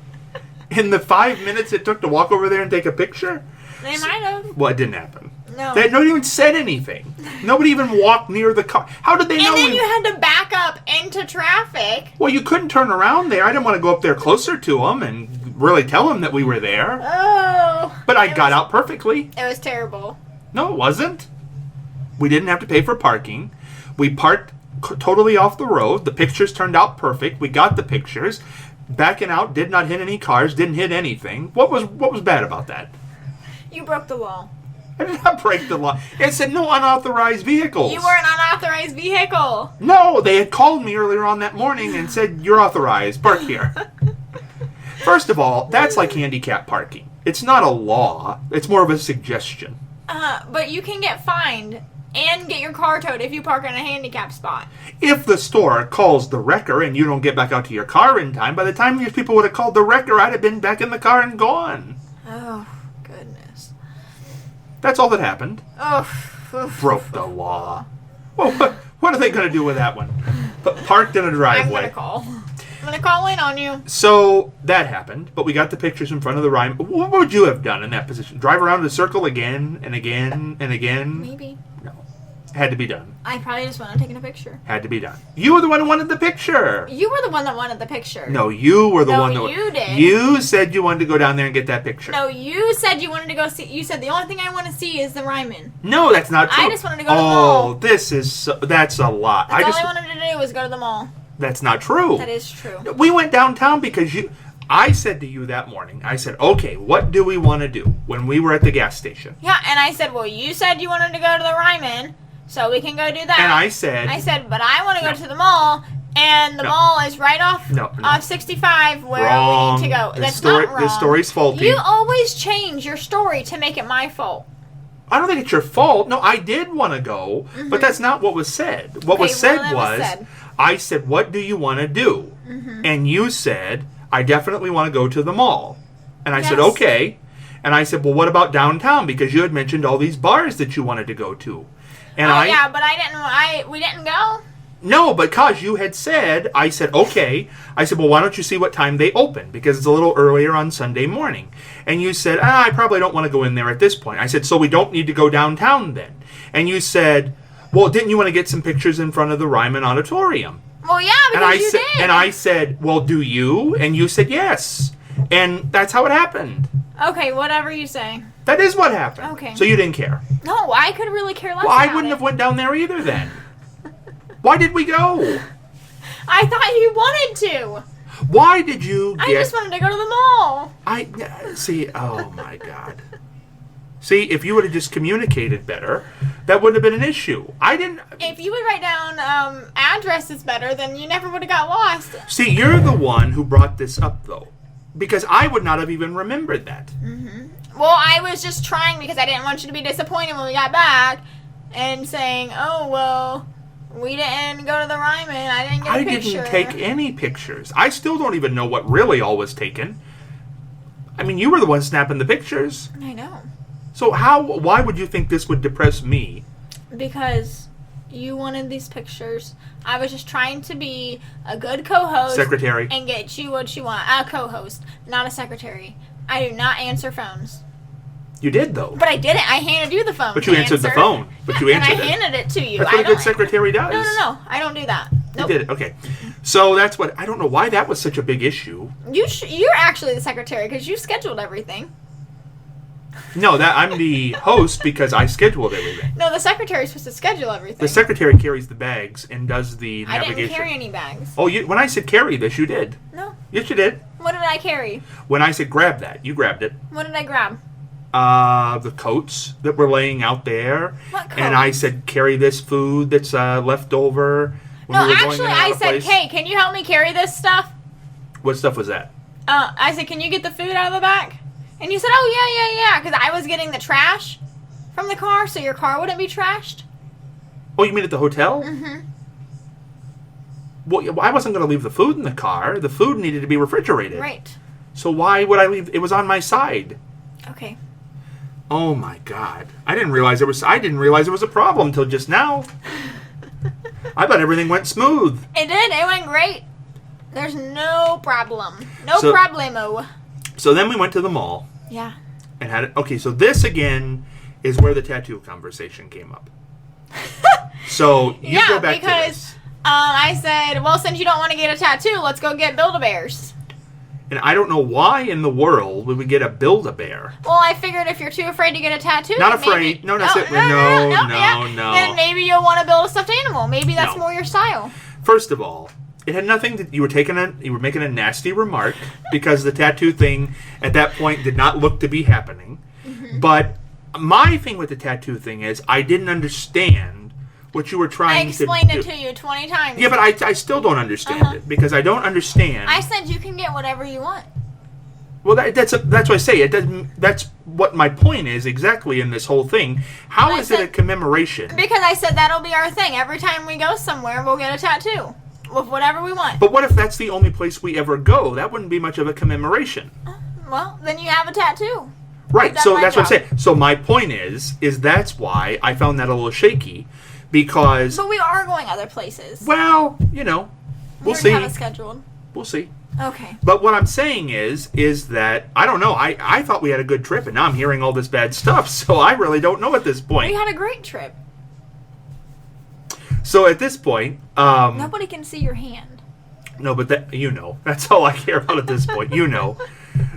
Speaker 1: In the 5 minutes it took to walk over there and take a picture?
Speaker 2: They might have.
Speaker 1: Well, it didn't happen.
Speaker 2: No.
Speaker 1: Nobody even said anything. Nobody even walked near the car. How did they know?
Speaker 2: And then you had to back up into traffic.
Speaker 1: Well, you couldn't turn around there. I didn't want to go up there closer to them and really tell them that we were there.
Speaker 2: Oh.
Speaker 1: But I got out perfectly.
Speaker 2: It was terrible.
Speaker 1: No, it wasn't. We didn't have to pay for parking. We parked totally off the road. The pictures turned out perfect. We got the pictures. Backing out, did not hit any cars, didn't hit anything. What was bad about that?
Speaker 2: You broke the law.
Speaker 1: I did not break the law. It said no unauthorized vehicles.
Speaker 2: You were an unauthorized vehicle.
Speaker 1: No, they had called me earlier on that morning and said, you're authorized. Park here. First of all, that's like handicap parking. It's not a law. It's more of a suggestion.
Speaker 2: But you can get fined and get your car towed if you park in a handicap spot.
Speaker 1: If the store calls the wrecker and you don't get back out to your car in time, by the time these people would have called the wrecker, I'd have been back in the car and gone.
Speaker 2: Oh, goodness.
Speaker 1: That's all that happened.
Speaker 2: Oh.
Speaker 1: Broke the law. Well, what are they going to do with that one? Parked in a driveway.
Speaker 2: I'm going to call in on you.
Speaker 1: So that happened, but we got the pictures in front of the Ryman. What would you have done in that position? Drive around the circle again and again and again?
Speaker 2: Maybe.
Speaker 1: No. Had to be done.
Speaker 2: I probably just wanted taking a picture.
Speaker 1: Had to be done. You were the one who wanted the picture.
Speaker 2: You were the one that wanted the picture.
Speaker 1: No, you were the
Speaker 2: No,
Speaker 1: one that...
Speaker 2: you did.
Speaker 1: You said you wanted to go down there and get that picture.
Speaker 2: No, you said you wanted to go see... You said the only thing I want to see is the Ryman.
Speaker 1: No, that's not true.
Speaker 2: I just wanted to go to the mall.
Speaker 1: Oh, this is... That's a lot.
Speaker 2: All I wanted to do was go to the mall.
Speaker 1: That's not true.
Speaker 2: That is true.
Speaker 1: We went downtown because you... I said to you that morning, I said, okay, what do we want to do when we were at the gas station?
Speaker 2: Yeah, and I said, well, you said you wanted to go to the Ryman, so we can go do that.
Speaker 1: And I said...
Speaker 2: but I want to go to the mall, and the mall is right off 65 where
Speaker 1: wrong.
Speaker 2: we need to go.
Speaker 1: That's
Speaker 2: not wrong.
Speaker 1: The story's faulty.
Speaker 2: You always change your story to make it my fault.
Speaker 1: I don't think it's your fault. No, I did want to go, but that's not what was said. What was said was, I said, what do you want to do? And you said, I definitely want to go to the mall. And I said, okay. And I said, well, what about downtown? Because you had mentioned all these bars that you wanted to go to. And
Speaker 2: yeah, but we didn't go.
Speaker 1: No, because you had said, I said, okay. I said, well, why don't you see what time they open? Because it's a little earlier on Sunday morning. And you said, I probably don't want to go in there at this point. I said, so we don't need to go downtown then. And you said, well, didn't you want to get some pictures in front of the Ryman Auditorium?
Speaker 2: Well, yeah, because you did.
Speaker 1: And I said, well, do you? And you said yes. And that's how it happened.
Speaker 2: Okay, whatever you say.
Speaker 1: That is what happened.
Speaker 2: Okay.
Speaker 1: So you didn't care.
Speaker 2: No, I could really care less
Speaker 1: Well, I
Speaker 2: about
Speaker 1: wouldn't
Speaker 2: it.
Speaker 1: have went down there either then. Why did we go?
Speaker 2: I thought you wanted to.
Speaker 1: Why did you
Speaker 2: I just wanted to go to the mall.
Speaker 1: See, oh my God. See, if you would have just communicated better, that wouldn't have been an issue. I didn't...
Speaker 2: If you would write down addresses better, then you never would have got lost.
Speaker 1: See, you're the one who brought this up, though. Because I would not have even remembered that.
Speaker 2: Well, I was just trying because I didn't want you to be disappointed when we got back and saying, oh, well, we didn't go to the Ryman. I didn't get a picture.
Speaker 1: I didn't take any pictures. I still don't even know what really all was taken. I mean, you were the one snapping the pictures.
Speaker 2: I know.
Speaker 1: So why would you think this would depress me?
Speaker 2: Because you wanted these pictures. I was just trying to be a good co-host.
Speaker 1: Secretary.
Speaker 2: And get you what you want. A co-host, not a secretary. I do not answer phones.
Speaker 1: You did, though.
Speaker 2: But I didn't. I handed you the phone.
Speaker 1: But you answered the phone. But you answered
Speaker 2: and I handed it to you.
Speaker 1: That's what a good secretary does.
Speaker 2: No. I don't do that. Nope.
Speaker 1: You did it. Okay. So that's what... I don't know why that was such a big issue.
Speaker 2: You're actually the secretary because you scheduled everything.
Speaker 1: No, I'm the host because I scheduled everything.
Speaker 2: No, the secretary's supposed to schedule everything.
Speaker 1: The secretary carries the bags and does the navigation.
Speaker 2: I didn't carry any bags.
Speaker 1: Oh, when I said carry this, you did.
Speaker 2: No.
Speaker 1: Yes, you did.
Speaker 2: What did I carry?
Speaker 1: When I said grab that, you grabbed it.
Speaker 2: What did I grab?
Speaker 1: The coats that were laying out there.
Speaker 2: What coats?
Speaker 1: And I said carry this food that's left over.
Speaker 2: No, actually, I said, hey, can you help me carry this stuff?
Speaker 1: What stuff was that?
Speaker 2: I said, can you get the food out of the back? And you said, oh, yeah, because I was getting the trash from the car, so your car wouldn't be trashed.
Speaker 1: Oh, you mean at the hotel?
Speaker 2: Mm-hmm.
Speaker 1: Well, I wasn't going to leave the food in the car. The food needed to be refrigerated.
Speaker 2: Right.
Speaker 1: So why would I leave? It was on my side.
Speaker 2: Okay.
Speaker 1: Oh, my God. I didn't realize there was a problem until just now. I thought everything went smooth.
Speaker 2: It did. It went great. There's no problem. No problemo.
Speaker 1: So then we went to the mall.
Speaker 2: Yeah.
Speaker 1: And okay, so this again is where the tattoo conversation came up. So you go back to this.
Speaker 2: I said, well, since you don't want to get a tattoo, let's go get Build-A-Bears.
Speaker 1: And I don't know why in the world would we get a Build-A-Bear.
Speaker 2: Well, I figured if you're too afraid to get a tattoo...
Speaker 1: Not afraid. No.
Speaker 2: Then maybe you'll want to build a stuffed animal. Maybe that's more your style.
Speaker 1: First of all, it had nothing to... You were making a nasty remark because the tattoo thing at that point did not look to be happening. Mm-hmm. But my thing with the tattoo thing is I didn't understand what you were trying to do.
Speaker 2: I explained it to you 20 times.
Speaker 1: Yeah, but I still don't understand it because I don't understand.
Speaker 2: I said you can get whatever you want.
Speaker 1: Well, that's what I say. It doesn't. That's what my point is exactly in this whole thing. How is it a commemoration?
Speaker 2: Because I said that'll be our thing. Every time we go somewhere, we'll get a tattoo with whatever we want.
Speaker 1: But what if that's the only place we ever go? That wouldn't be much of a commemoration.
Speaker 2: Well, then you have a tattoo.
Speaker 1: Right. So that's what I'm saying. So my point is that's why I found that a little shaky, because.
Speaker 2: But we are going other places.
Speaker 1: Well, we'll see.
Speaker 2: We have it scheduled.
Speaker 1: We'll see.
Speaker 2: Okay.
Speaker 1: But what I'm saying is that, I don't know, I thought we had a good trip, and now I'm hearing all this bad stuff, so I really don't know at this point.
Speaker 2: We had a great trip.
Speaker 1: So at this point,
Speaker 2: Nobody can see your hand.
Speaker 1: no, but that's all I care about at this point.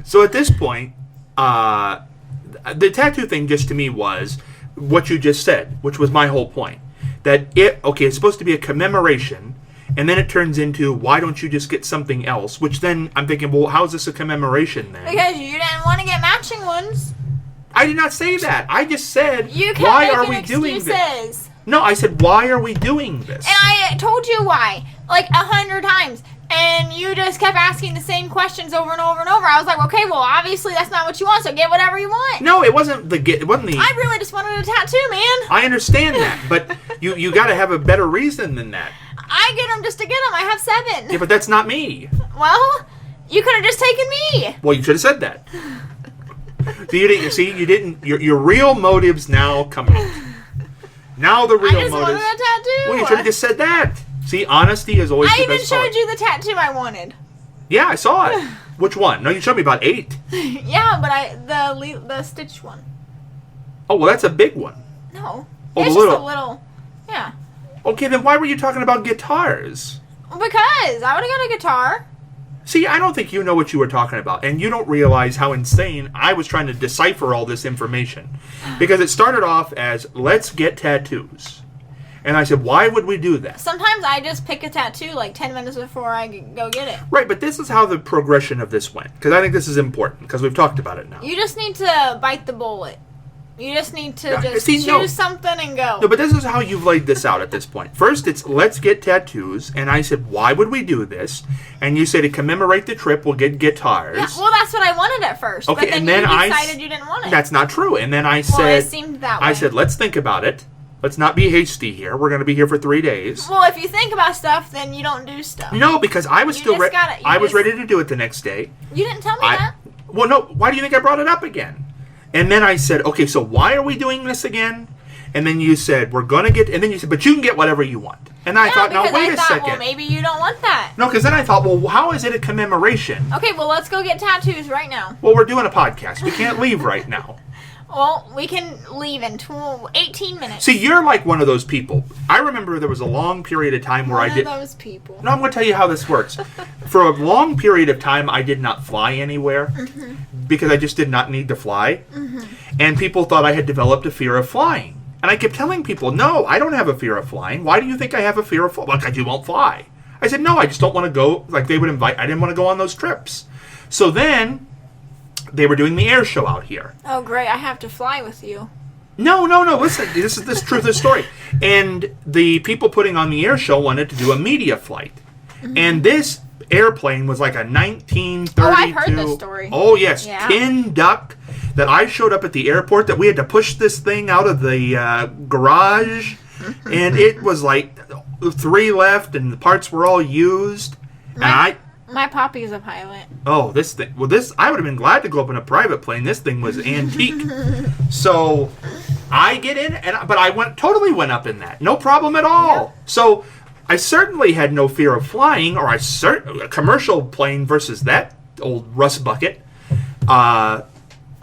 Speaker 1: So at this point, the tattoo thing just to me was what you just said, which was my whole point. That it's supposed to be a commemoration, and then it turns into, why don't you just get something else? Which then I'm thinking, well, how is this a commemoration then?
Speaker 2: Because you didn't want to get matching ones.
Speaker 1: I did not say that. I just said,
Speaker 2: You kept
Speaker 1: why are
Speaker 2: making
Speaker 1: we doing
Speaker 2: excuses.
Speaker 1: this? No, I said, why are we doing this?
Speaker 2: And I told you why, like 100 times. And you just kept asking the same questions over and over and over. I was like, okay, well, obviously that's not what you want, so get whatever you want.
Speaker 1: No, it wasn't the.
Speaker 2: I really just wanted a tattoo, man.
Speaker 1: I understand that, but you got to have a better reason than that.
Speaker 2: I get them just to get them. I have 7.
Speaker 1: Yeah, but that's not me.
Speaker 2: Well, you could have just taken me.
Speaker 1: Well, you should have said that. So you didn't. See, you didn't. Your real motives now come out. Now the real
Speaker 2: I just
Speaker 1: motives.
Speaker 2: wanted a tattoo.
Speaker 1: Well, you should have just said that. See, honesty is always
Speaker 2: I
Speaker 1: the
Speaker 2: even
Speaker 1: best
Speaker 2: showed
Speaker 1: policy.
Speaker 2: you the tattoo I wanted.
Speaker 1: Yeah, I saw it. Which one? No, you showed me about 8.
Speaker 2: Yeah, but the stitched one.
Speaker 1: Oh, well, that's a big one.
Speaker 2: No,
Speaker 1: Oh,
Speaker 2: it's
Speaker 1: the
Speaker 2: just
Speaker 1: little-
Speaker 2: a little. Yeah,
Speaker 1: Okay, then why were you talking about guitars?
Speaker 2: because I would have got a guitar.
Speaker 1: See, I don't think you know what you were talking about, and you don't realize how insane I was trying to decipher all this information. Because it started off as, let's get tattoos. And I said, why would we do that?
Speaker 2: Sometimes I just pick a tattoo like 10 minutes before I go get it.
Speaker 1: Right, but this is how the progression of this went. Because I think this is important, because we've talked about it now.
Speaker 2: You just need to bite the bullet. You just need to
Speaker 1: Yeah,
Speaker 2: just
Speaker 1: see,
Speaker 2: choose
Speaker 1: no.
Speaker 2: something and go.
Speaker 1: No, but this is how you've laid this out at this point. First, it's let's get tattoos, and I said, why would we do this? And you say to commemorate the trip, we'll get guitars.
Speaker 2: Yeah, well, that's what I wanted at first.
Speaker 1: Okay,
Speaker 2: but then
Speaker 1: and then
Speaker 2: you
Speaker 1: I
Speaker 2: decided you didn't want it.
Speaker 1: That's not true. And then I
Speaker 2: well,
Speaker 1: said,
Speaker 2: it seemed that way.
Speaker 1: I said, let's think about it. Let's not be hasty here. We're going to be here for 3 days.
Speaker 2: Well, if you think about stuff, then you don't do stuff.
Speaker 1: No, because I was
Speaker 2: You
Speaker 1: still
Speaker 2: just
Speaker 1: ready.
Speaker 2: gotta- you
Speaker 1: I was
Speaker 2: just-
Speaker 1: ready to do it the next day.
Speaker 2: You didn't tell me that.
Speaker 1: Well, no. Why do you think I brought it up again? And then I said, okay, so why are we doing this again? And then you said, we're going to get, and then you said, but you can get whatever you want. And I thought, now
Speaker 2: because
Speaker 1: wait
Speaker 2: I
Speaker 1: a
Speaker 2: thought,
Speaker 1: second.
Speaker 2: well, maybe you don't want that.
Speaker 1: No, because then I thought, well, how is it a commemoration?
Speaker 2: Okay, well, let's go get tattoos right now.
Speaker 1: Well, we're doing a podcast. We can't leave right now.
Speaker 2: Well, we can leave in 18 minutes.
Speaker 1: See, you're like one of those people. I remember there was a long period of time where
Speaker 2: One
Speaker 1: I did.
Speaker 2: of those people.
Speaker 1: No, I'm going to tell you how this works. For a long period of time, I did not fly anywhere because I just did not need to fly. And people thought I had developed a fear of flying. And I kept telling people, no, I don't have a fear of flying. Why do you think I have a fear of flying? Like, I just won't fly. I said, no, I just don't want to go. Like, they would invite. I didn't want to go on those trips. So then they were doing the air show out here.
Speaker 2: Oh, great. I have to fly with you.
Speaker 1: No. Listen, this is the truth of the story. And the people putting on the air show wanted to do a media flight. And this airplane was like a 1932.
Speaker 2: Oh, I've heard this story.
Speaker 1: Oh, yes.
Speaker 2: Yeah.
Speaker 1: Tin duck that I showed up at the airport that we had to push this thing out of the garage. And it was like 3 left and the parts were all used. And
Speaker 2: My poppy's a pilot.
Speaker 1: oh, this thing. Well, I would have been glad to go up in a private plane. This thing was antique. So I get in, but I totally went up in that. No problem at all.
Speaker 2: Yeah.
Speaker 1: So I certainly had no fear of flying, or a commercial plane versus that old rust bucket.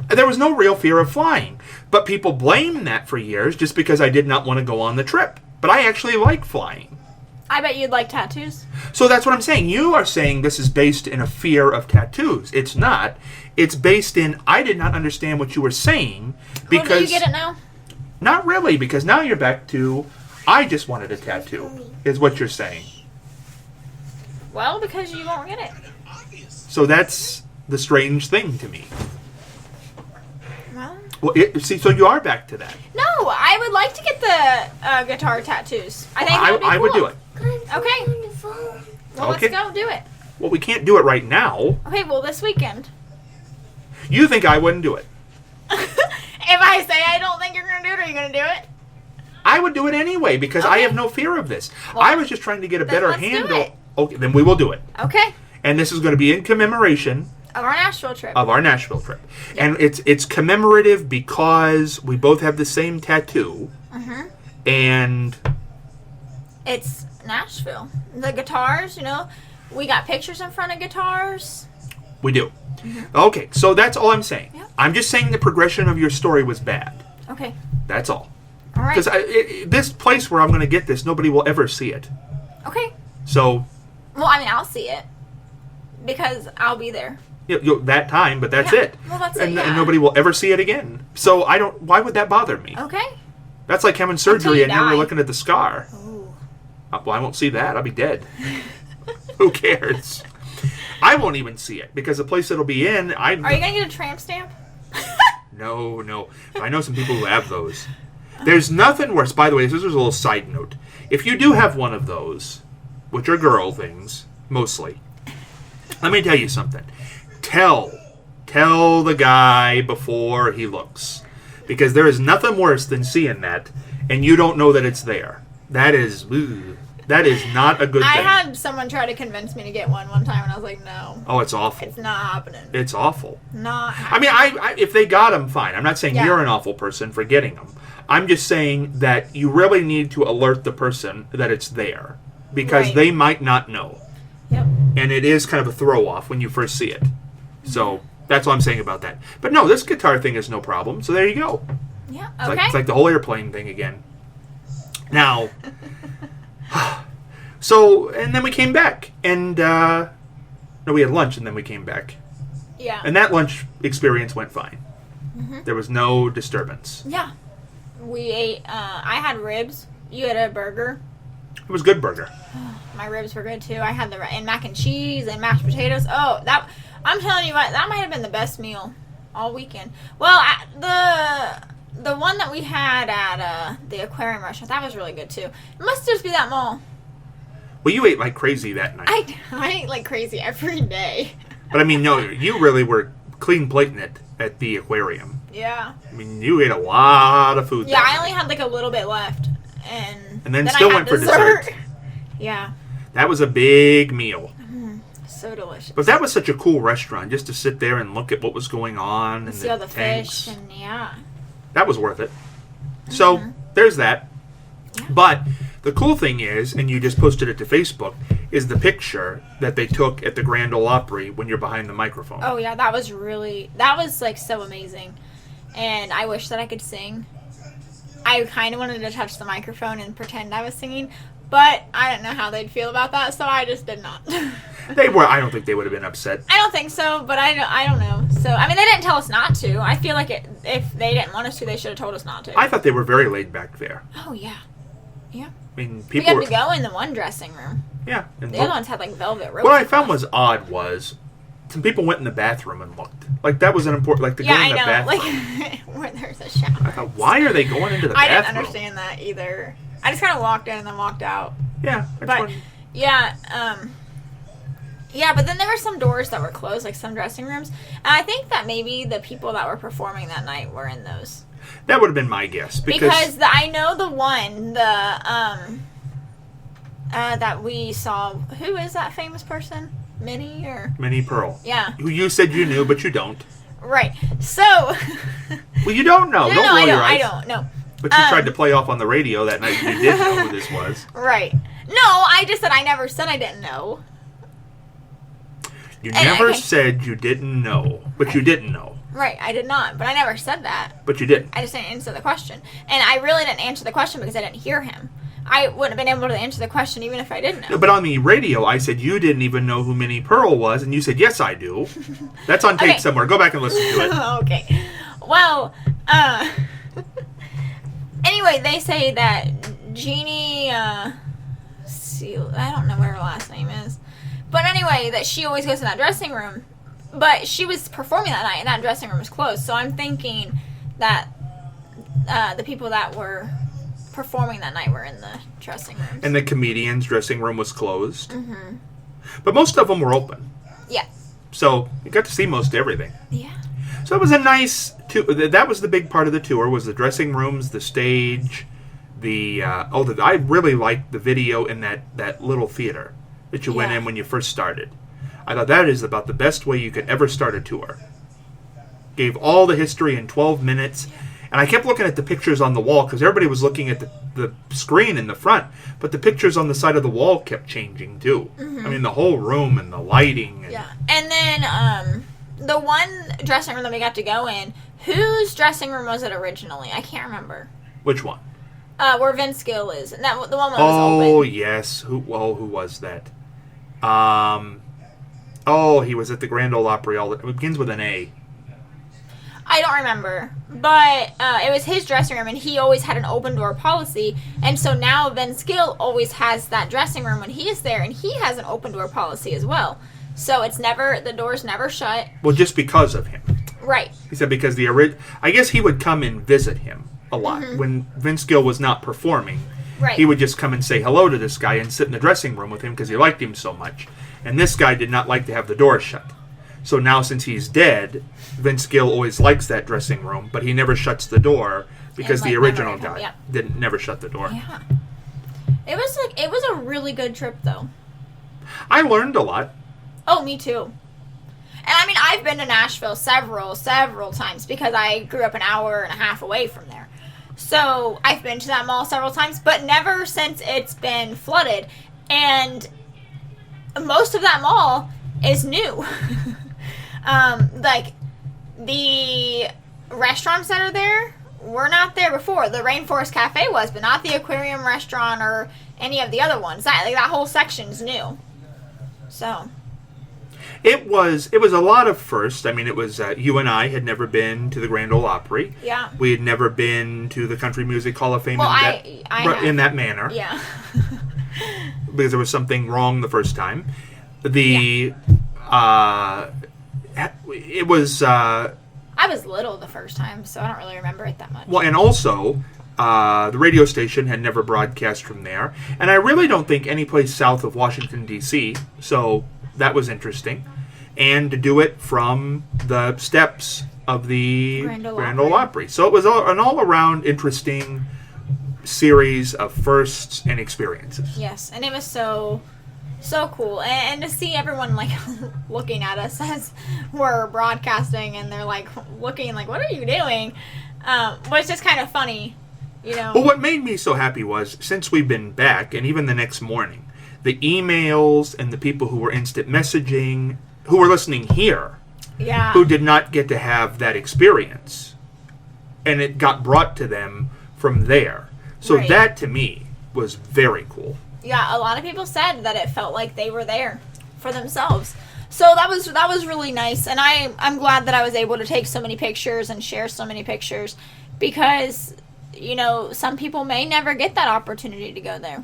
Speaker 1: There was no real fear of flying. But people blamed that for years just because I did not want to go on the trip. But I actually like flying.
Speaker 2: I bet you'd like tattoos.
Speaker 1: So that's what I'm saying. You are saying this is based in a fear of tattoos. It's not. It's based in, I did not understand what you were saying because...
Speaker 2: Well, do you get it now?
Speaker 1: Not really, because now you're back to, I just wanted a tattoo, is what you're saying.
Speaker 2: Well, because you won't get it.
Speaker 1: So that's the strange thing to me.
Speaker 2: Well,
Speaker 1: Well, see, so you are back to that.
Speaker 2: no, I would like to get the guitar tattoos. I think that would be cool.
Speaker 1: I would do it.
Speaker 2: Okay. Well,
Speaker 1: Okay.
Speaker 2: let's go do it.
Speaker 1: Well, we can't do it right now.
Speaker 2: Okay, well, this weekend.
Speaker 1: You think I wouldn't do it.
Speaker 2: If I say I don't think you're going to do it, are you going to do it?
Speaker 1: I would do it anyway because I
Speaker 2: Okay.
Speaker 1: have no fear of this.
Speaker 2: Well,
Speaker 1: I was just trying to get a
Speaker 2: then
Speaker 1: better
Speaker 2: let's do
Speaker 1: handle.
Speaker 2: it.
Speaker 1: Okay, then we will do it.
Speaker 2: Okay.
Speaker 1: And this is going to be in commemoration
Speaker 2: Of our Nashville trip.
Speaker 1: of our Nashville trip. And it's commemorative because we both have the same tattoo.
Speaker 2: Mm-hmm.
Speaker 1: And
Speaker 2: It's Nashville. The guitars, we got pictures in front of guitars.
Speaker 1: we do. Okay, so that's all I'm saying.
Speaker 2: Yeah.
Speaker 1: I'm just saying the progression of your story was bad.
Speaker 2: Okay.
Speaker 1: That's all.
Speaker 2: All right.
Speaker 1: Because this place where I'm going to get this, nobody will ever see it.
Speaker 2: Okay.
Speaker 1: So.
Speaker 2: Well, I mean, I'll see it because I'll be there.
Speaker 1: That time, but that's
Speaker 2: Yeah.
Speaker 1: it.
Speaker 2: Well, that's
Speaker 1: and,
Speaker 2: it, yeah.
Speaker 1: and nobody will ever see it again. So I don't. Why would that bother me?
Speaker 2: Okay.
Speaker 1: That's like having
Speaker 2: Until
Speaker 1: surgery
Speaker 2: you
Speaker 1: and never
Speaker 2: die.
Speaker 1: looking at the scar.
Speaker 2: Ooh.
Speaker 1: Well, I won't see that. I'll be dead. Who cares? I won't even see it because the place it'll be in.
Speaker 2: Are you gonna get a tramp stamp?
Speaker 1: No. I know some people who have those. There's nothing worse. By the way, this is a little side note. If you do have one of those, which are girl things mostly, let me tell you something. Tell the guy before he looks, because there is nothing worse than seeing that and you don't know that it's there. That is not a good
Speaker 2: I
Speaker 1: thing.
Speaker 2: had someone try to convince me to get one time, and I was like, no,
Speaker 1: Oh, it's awful.
Speaker 2: it's not happening.
Speaker 1: It's awful.
Speaker 2: Not
Speaker 1: I
Speaker 2: happening.
Speaker 1: mean, I if they got them, fine. I'm not saying
Speaker 2: Yeah.
Speaker 1: you're an awful person for getting them. I'm just saying that you really need to alert the person that it's there, because
Speaker 2: Right.
Speaker 1: they might not know.
Speaker 2: Yep.
Speaker 1: And it is kind of a throw-off when you first see it. So that's all I'm saying about that. But no, this guitar thing is no problem. So there you go.
Speaker 2: Yeah.
Speaker 1: It's,
Speaker 2: Okay.
Speaker 1: it's like the whole airplane thing again. Now, so, and then we came back. And, no, we had lunch and then we came back.
Speaker 2: yeah.
Speaker 1: And that lunch experience went fine.
Speaker 2: Mm-hmm.
Speaker 1: There was no disturbance.
Speaker 2: Yeah. We ate. I had ribs. You had a burger.
Speaker 1: It was good burger.
Speaker 2: My ribs were good too. I had and mac and cheese and mashed potatoes. Oh, that I'm telling you what, that might have been the best meal all weekend. Well, the one that we had at the aquarium restaurant, that was really good too. It must just be that mall.
Speaker 1: Well, you ate like crazy that night.
Speaker 2: I ate like crazy every day.
Speaker 1: But I mean, no, you really were clean plating it at the aquarium.
Speaker 2: Yeah.
Speaker 1: I mean, you ate a lot of food.
Speaker 2: Yeah,
Speaker 1: that
Speaker 2: I
Speaker 1: night.
Speaker 2: only had like a little bit left, and
Speaker 1: then
Speaker 2: I
Speaker 1: still
Speaker 2: had
Speaker 1: went for dessert.
Speaker 2: Yeah,
Speaker 1: That was a big meal.
Speaker 2: so delicious.
Speaker 1: But that was such a cool restaurant, just to sit there and look at what was going on and
Speaker 2: See all the
Speaker 1: tanks.
Speaker 2: fish and yeah.
Speaker 1: That was worth it. So there's that.
Speaker 2: Yeah.
Speaker 1: But the cool thing is, and you just posted it to Facebook, is the picture that they took at the Grand Ole Opry when you're behind the microphone.
Speaker 2: Oh yeah, that was like so amazing, and I wish that I could sing. I kind of wanted to touch the microphone and pretend I was singing, but I didn't know how they'd feel about that, so I just did not.
Speaker 1: They were. I don't think they would have been upset.
Speaker 2: I don't think so, but I don't know. So I mean, they didn't tell us not to. I feel like if they didn't want us to, they should have told us not to.
Speaker 1: I thought they were very laid back there.
Speaker 2: Oh yeah, yeah.
Speaker 1: I mean,
Speaker 2: We
Speaker 1: people
Speaker 2: got
Speaker 1: were.
Speaker 2: to go in the one dressing room.
Speaker 1: Yeah. And
Speaker 2: The other ones had like velvet ropes.
Speaker 1: what I found was odd was some people went in the bathroom and looked. Like that was an important. Like to
Speaker 2: yeah,
Speaker 1: go
Speaker 2: I
Speaker 1: in the
Speaker 2: know.
Speaker 1: bathroom.
Speaker 2: Like where there's a shower.
Speaker 1: I thought, why are they going into the
Speaker 2: I
Speaker 1: bathroom?
Speaker 2: didn't understand that either. I just kind of walked in and then walked out.
Speaker 1: Yeah, that's
Speaker 2: But
Speaker 1: what-
Speaker 2: yeah, yeah, but then there were some doors that were closed, like some dressing rooms, and I think that maybe the people that were performing that night were in those
Speaker 1: that would have been my guess
Speaker 2: because I know the one that we saw. Who is that famous person? Minnie or
Speaker 1: Minnie Pearl.
Speaker 2: yeah,
Speaker 1: Who you said you knew, but you don't.
Speaker 2: right. So
Speaker 1: Well, you don't know.
Speaker 2: no,
Speaker 1: don't roll
Speaker 2: I
Speaker 1: your
Speaker 2: don't.
Speaker 1: eyes.
Speaker 2: I don't. No.
Speaker 1: But you tried to play off on the radio that night. You did know who this was.
Speaker 2: Right. No, I just said I never said I didn't know.
Speaker 1: You
Speaker 2: And
Speaker 1: never
Speaker 2: okay.
Speaker 1: said you didn't know, but you didn't know.
Speaker 2: Right, I did not, but I never said that.
Speaker 1: But you didn't.
Speaker 2: I just didn't answer the question. And I really didn't answer the question because I didn't hear him. I wouldn't have been able to answer the question even if I didn't know.
Speaker 1: No, but on the radio, I said you didn't even know who Minnie Pearl was, and you said, yes, I do. That's on tape
Speaker 2: Okay.
Speaker 1: somewhere. Go back and listen to it.
Speaker 2: Okay. Well, anyway, they say that Jeannie, I don't know what her last name is. But anyway, that she always goes in that dressing room. But she was performing that night, and that dressing room was closed. So I'm thinking that the people that were performing that night were in the dressing rooms.
Speaker 1: And the comedian's dressing room was closed. Mm-hmm. But most of them were open.
Speaker 2: Yeah.
Speaker 1: So you got to see most everything.
Speaker 2: Yeah.
Speaker 1: So it was a nice tour. That was the big part of the tour, was the dressing rooms, the stage, I really liked the video in that little theater that you went
Speaker 2: Yeah.
Speaker 1: in when you first started. I thought that is about the best way you could ever start a tour. Gave all the history in 12 minutes. And I kept looking at the pictures on the wall because everybody was looking at the screen in the front. But the pictures on the side of the wall kept changing too. I mean, the whole room and the lighting. And
Speaker 2: Yeah. And then the one dressing room that we got to go in, whose dressing room was it originally? I can't remember.
Speaker 1: Which one?
Speaker 2: Where Vince Gill is. And that the one that was
Speaker 1: Oh,
Speaker 2: open.
Speaker 1: yes. Who was that? He was at the Grand Ole Opry. It begins with an A.
Speaker 2: I don't remember. But it was his dressing room, and he always had an open door policy. And so now Vince Gill always has that dressing room when he is there, and he has an open door policy as well. So the door's never shut.
Speaker 1: Well, just because of him.
Speaker 2: Right.
Speaker 1: He said because I guess he would come and visit him a lot. When Vince Gill was not performing.
Speaker 2: Right.
Speaker 1: He would just come and say hello to this guy and sit in the dressing room with him because he liked him so much. And this guy did not like to have the door shut. So now since he's dead, Vince Gill always likes that dressing room, but he never shuts the door because the original guy never shut the door.
Speaker 2: Yeah. It was a really good trip though.
Speaker 1: I learned a lot.
Speaker 2: Oh, me too. And I mean, I've been to Nashville several times because I grew up an hour and a half away from there. So I've been to that mall several times, but never since it's been flooded. And most of that mall is new. Like the restaurants that are there were not there before. The Rainforest Cafe was, but not the Aquarium Restaurant or any of the other ones. That whole section's new. So
Speaker 1: it was a lot of firsts. I mean, it was you and I had never been to the Grand Ole Opry.
Speaker 2: Yeah.
Speaker 1: We had never been to the Country Music Hall of Fame
Speaker 2: in
Speaker 1: that manner.
Speaker 2: Yeah.
Speaker 1: Because there was something wrong the first time. It was.
Speaker 2: I was little the first time, so I don't really remember it that much.
Speaker 1: Well, and also, the radio station had never broadcast from there, and I really don't think any place south of Washington D.C. So that was interesting, and to do it from the steps of the Grand Ole Opry. So it was an all-around interesting series of firsts and experiences.
Speaker 2: Yes, and it was so cool, and to see everyone like looking at us as we're broadcasting, and they're like looking like, "What are you doing?" Was just kind of funny, you know.
Speaker 1: Well, what made me so happy was since we've been back, and even the next morning, the emails and the people who were instant messaging, who were listening here, who did not get to have that experience, and it got brought to them from there. So that to me was very cool.
Speaker 2: Yeah, a lot of people said that it felt like they were there for themselves. So that was really nice, and I'm glad that I was able to take so many pictures and share so many pictures because, you know, some people may never get that opportunity to go there.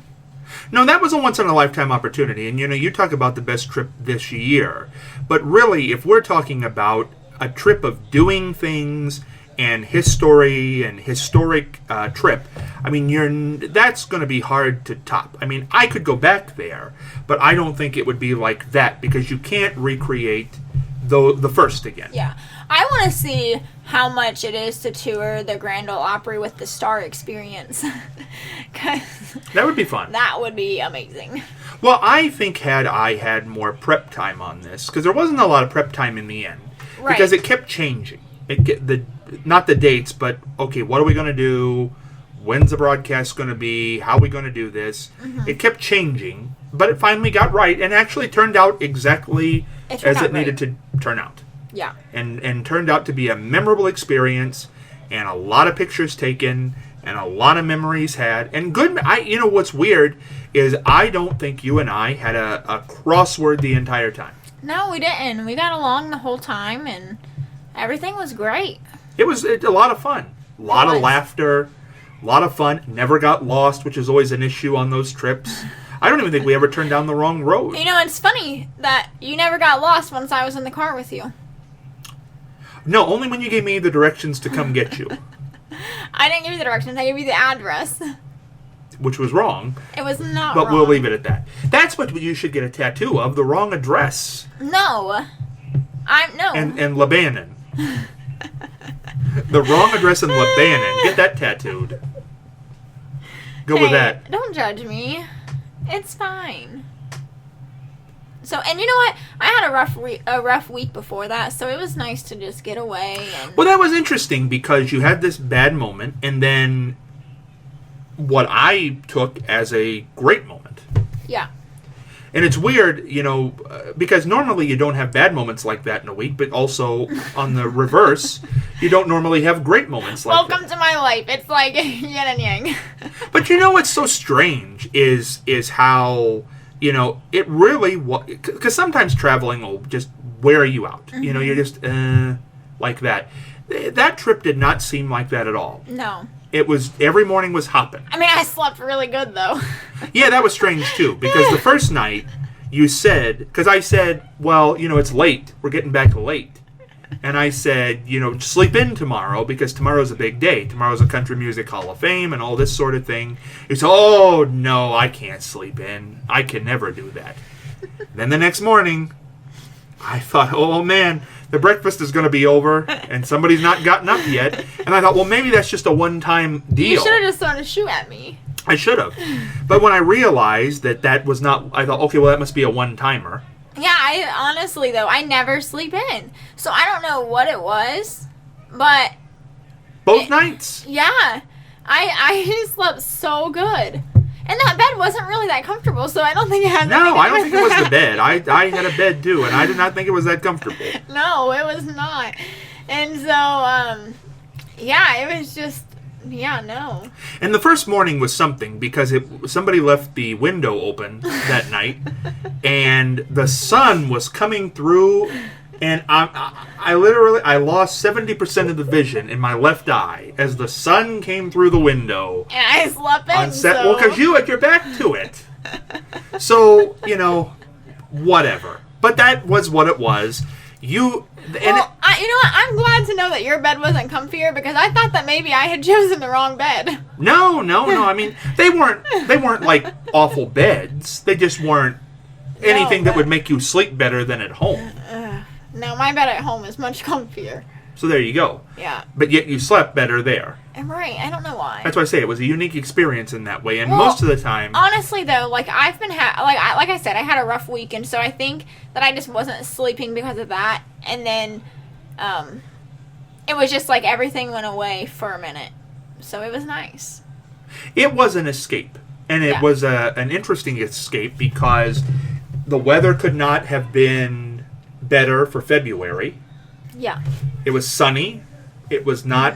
Speaker 1: No, that was a once-in-a-lifetime opportunity, and, you know, you talk about the best trip this year, but really, if we're talking about a trip of doing things and history and historic trip, I mean, that's going to be hard to top. I mean, I could go back there, but I don't think it would be like that because you can't recreate the first again.
Speaker 2: Yeah. I want to see how much it is to tour the Grand Ole Opry with the Star Experience. 'Cause
Speaker 1: that would be fun.
Speaker 2: That would be amazing.
Speaker 1: Well, I think had I had more prep time on this, because there wasn't a lot of prep time in the end, because it kept changing. Not the dates, but okay, what are we going to do? When's the broadcast going to be? How are we going to do this? Mm-hmm. It kept changing, but it finally got right and actually turned out exactly as it needed to turn out.
Speaker 2: Yeah.
Speaker 1: And turned out to be a memorable experience and a lot of pictures taken and a lot of memories had. And good, you know what's weird is I don't think you and I had a crossword the entire time.
Speaker 2: No, we didn't. We got along the whole time and everything was great.
Speaker 1: It was a lot of fun. A lot of laughter. A lot of fun. Never got lost, which is always an issue on those trips. I don't even think we ever turned down the wrong road.
Speaker 2: You know, it's funny that you never got lost once I was in the car with you.
Speaker 1: No, only when you gave me the directions to come get you.
Speaker 2: I didn't give you the directions. I gave you the address.
Speaker 1: Which was wrong.
Speaker 2: It was not
Speaker 1: but
Speaker 2: wrong.
Speaker 1: But we'll leave it at that. That's what you should get a tattoo of, the wrong address.
Speaker 2: No. No.
Speaker 1: And Lebanon. The wrong address in Lebanon. Get that tattooed. Go with that.
Speaker 2: Don't judge me. It's fine. So, and you know what? I had a rough week before that, so it was nice to just get away.
Speaker 1: Well, that was interesting because you had this bad moment, and then what I took as a great moment.
Speaker 2: Yeah.
Speaker 1: And it's weird, because normally you don't have bad moments like that in a week, but also on the reverse, you don't normally have great moments like that.
Speaker 2: Welcome to my life. It's like yin and yang.
Speaker 1: But what's so strange is how, it really, because sometimes traveling will just wear you out.
Speaker 2: Mm-hmm.
Speaker 1: You're just, like that. That trip did not seem like that at all.
Speaker 2: No.
Speaker 1: It was, every morning was hopping.
Speaker 2: I mean, I slept really good, though.
Speaker 1: Yeah, that was strange, too, because the first night, you said, because I said, well, it's late. We're getting back late. And I said, sleep in tomorrow, because tomorrow's a big day. Tomorrow's a Country Music Hall of Fame and all this sort of thing. He said, oh, no, I can't sleep in. I can never do that. Then the next morning, I thought, oh, man, the breakfast is going to be over, and somebody's not gotten up yet. And I thought, well, maybe that's just a one-time deal.
Speaker 2: You should have just thrown a shoe at me.
Speaker 1: I should have. But when I realized that was not, I thought, okay, well, that must be a one-timer.
Speaker 2: Yeah, I honestly, though, I never sleep in. So I don't know what it was, but...
Speaker 1: Both nights?
Speaker 2: Yeah. I slept so good. And that bed wasn't really that comfortable, so I don't think it had
Speaker 1: No, I don't think it was the
Speaker 2: that.
Speaker 1: bed. I had a bed, too, and I did not think it was that comfortable.
Speaker 2: No, it was not. And so, yeah, it was just... Yeah, no.
Speaker 1: And the first morning was something because somebody left the window open that night, and the sun was coming through, and I literally lost 70% of the vision in my left eye as the sun came through the window.
Speaker 2: And I slept in.
Speaker 1: On set,
Speaker 2: so...
Speaker 1: well, because you had your back to it. So whatever. But that was what it was.
Speaker 2: Well, you know what? I'm glad to know that your bed wasn't comfier because I thought that maybe I had chosen the wrong bed.
Speaker 1: No. I mean, they weren't like awful beds. They just weren't anything that would make you sleep better than at home.
Speaker 2: No, my bed at home is much comfier.
Speaker 1: So there you go.
Speaker 2: Yeah.
Speaker 1: But yet you slept better there.
Speaker 2: Right. I don't know why.
Speaker 1: That's why I say it was a unique experience in that way. And
Speaker 2: Well,
Speaker 1: most of the time,
Speaker 2: honestly, though, like I've been like I said, I had a rough weekend, so I think that I just wasn't sleeping because of that. And then, it was just like everything went away for a minute, so it was nice.
Speaker 1: it was an escape, and it
Speaker 2: Yeah.
Speaker 1: was an interesting escape because the weather could not have been better for February.
Speaker 2: Yeah.
Speaker 1: It was sunny. It was not,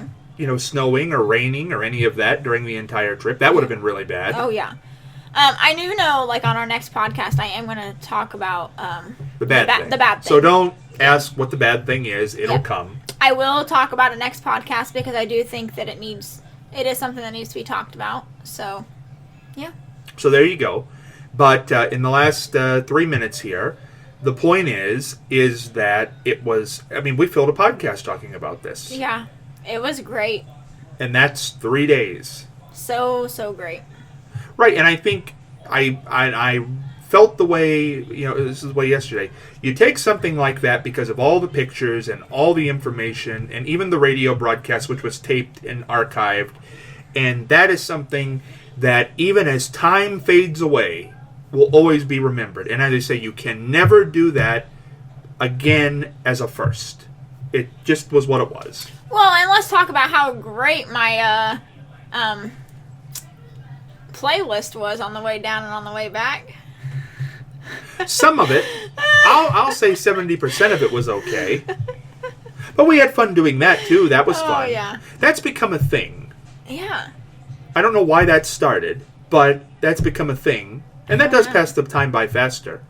Speaker 1: snowing or raining or any of that during the entire trip. That would have been really bad.
Speaker 2: Oh yeah. I do know, like on our next podcast, I am going to talk about
Speaker 1: the bad thing.
Speaker 2: The bad thing.
Speaker 1: So don't ask what the bad thing is. It'll
Speaker 2: Yep.
Speaker 1: come.
Speaker 2: I will talk about it next podcast because I do think that it is something that needs to be talked about. So, yeah.
Speaker 1: So there you go. But in the last 3 minutes here, the point is that it was, we filled a podcast talking about this.
Speaker 2: Yeah. It was great.
Speaker 1: And that's 3 days.
Speaker 2: So great.
Speaker 1: Right, and I think I felt the way, this is the way yesterday. You take something like that because of all the pictures and all the information and even the radio broadcast, which was taped and archived, and that is something that even as time fades away, will always be remembered. And as I say, you can never do that again as a first. It just was what it was.
Speaker 2: Well, and let's talk about how great my playlist was on the way down and on the way back.
Speaker 1: Some of it, I'll say 70% of it was okay. But we had fun doing that too. That was fun.
Speaker 2: Yeah.
Speaker 1: That's become a thing.
Speaker 2: Yeah.
Speaker 1: I don't know why that started, but that's become a thing. And that does
Speaker 2: know.
Speaker 1: pass the time by faster.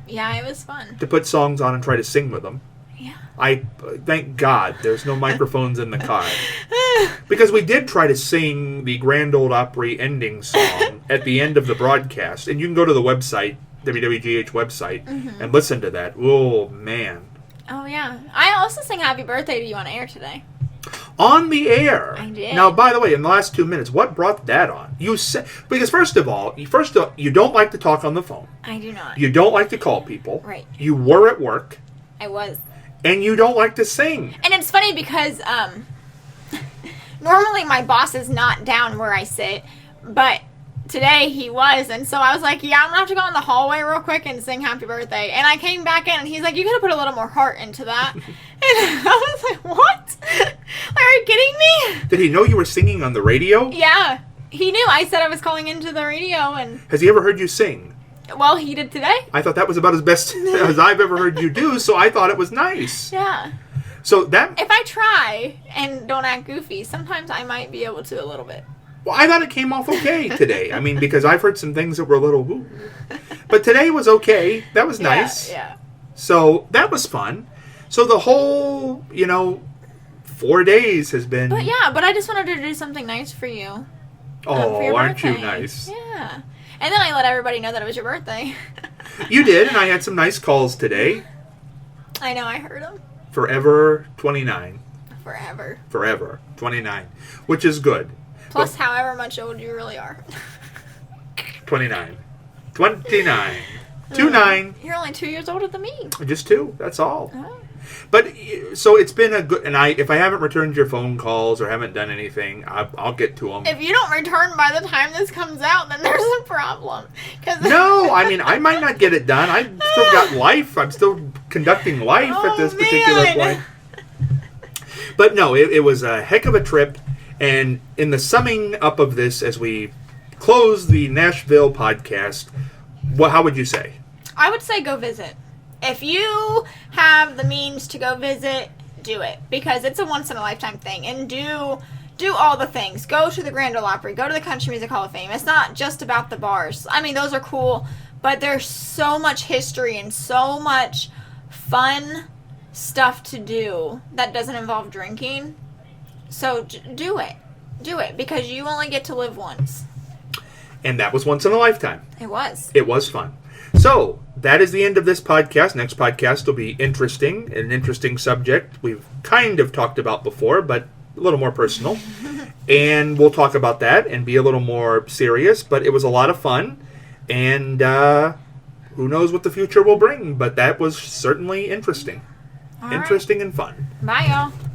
Speaker 2: Yeah, it was fun.
Speaker 1: To put songs on and try to sing with them.
Speaker 2: Yeah.
Speaker 1: I thank God there's no microphones in the car. Because we did try to sing the Grand Ole Opry ending song at the end of the broadcast. And you can go to the website, WWGH website, and listen to that. Oh, man.
Speaker 2: Oh, yeah. I also sang Happy Birthday to You on air today.
Speaker 1: On the air.
Speaker 2: I did.
Speaker 1: Now, by the way, in the last 2 minutes, what brought that on? You said, because first of all, you don't like to talk on the phone.
Speaker 2: I do not.
Speaker 1: You don't like to call people.
Speaker 2: Right.
Speaker 1: You were at work.
Speaker 2: I was.
Speaker 1: And you don't like to sing.
Speaker 2: And it's funny because normally my boss is not down where I sit, but today he was, and so I was like, yeah, I'm gonna have to go in the hallway real quick and sing Happy Birthday. And I came back in and he's like, you gotta put a little more heart into that. And I was like, what? Are you kidding me?
Speaker 1: Did he know you were singing on the radio?
Speaker 2: Yeah. He knew. I said I was calling into the radio and
Speaker 1: Has he ever heard you sing?
Speaker 2: well, he did today.
Speaker 1: I thought that was about as best as I've ever heard you do, so I thought it was nice.
Speaker 2: Yeah.
Speaker 1: So that...
Speaker 2: If I try and don't act goofy, sometimes I might be able to a little bit.
Speaker 1: Well, I thought it came off okay today. I mean, because I've heard some things that were a little... Ooh. But today was okay. That was nice.
Speaker 2: Yeah.
Speaker 1: So that was fun. So the whole, 4 days has been...
Speaker 2: But I just wanted to do something nice for you.
Speaker 1: Oh,
Speaker 2: for your
Speaker 1: aren't you
Speaker 2: birthday.
Speaker 1: nice?
Speaker 2: Yeah. And then I let everybody know that it was your birthday.
Speaker 1: You did, and I had some nice calls today.
Speaker 2: I know, I heard them.
Speaker 1: Forever 29.
Speaker 2: Forever.
Speaker 1: 29. Which is good.
Speaker 2: Plus however much old you really are.
Speaker 1: 29. 29. 29.
Speaker 2: You're only 2 years older than me.
Speaker 1: Just 2. That's all.
Speaker 2: Oh.
Speaker 1: But, so it's been a good... And if I haven't returned your phone calls or haven't done anything, I'll get to them.
Speaker 2: If you don't return by the time this comes out, then there's a problem.
Speaker 1: No, I mean, I might not get it done. I've still got life. I'm still conducting life at this particular point. But no, it was a heck of a trip. And in the summing up of this, as we close the Nashville podcast, how would you say?
Speaker 2: I would say go visit. If you have the means to go visit, do it. Because it's a once-in-a-lifetime thing. And do all the things. Go to the Grand Ole Opry. Go to the Country Music Hall of Fame. It's not just about the bars. I mean, those are cool. But there's so much history and so much fun stuff to do that doesn't involve drinking. So do it. Do it. Because you only get to live once.
Speaker 1: And that was once in a lifetime.
Speaker 2: It was.
Speaker 1: It was fun. So, that is the end of this podcast. Next podcast will be interesting, an interesting subject we've kind of talked about before, but a little more personal. And we'll talk about that and be a little more serious, but it was a lot of fun. And who knows what the future will bring, but that was certainly interesting.
Speaker 2: All
Speaker 1: interesting and fun.
Speaker 2: right. Bye, y'all.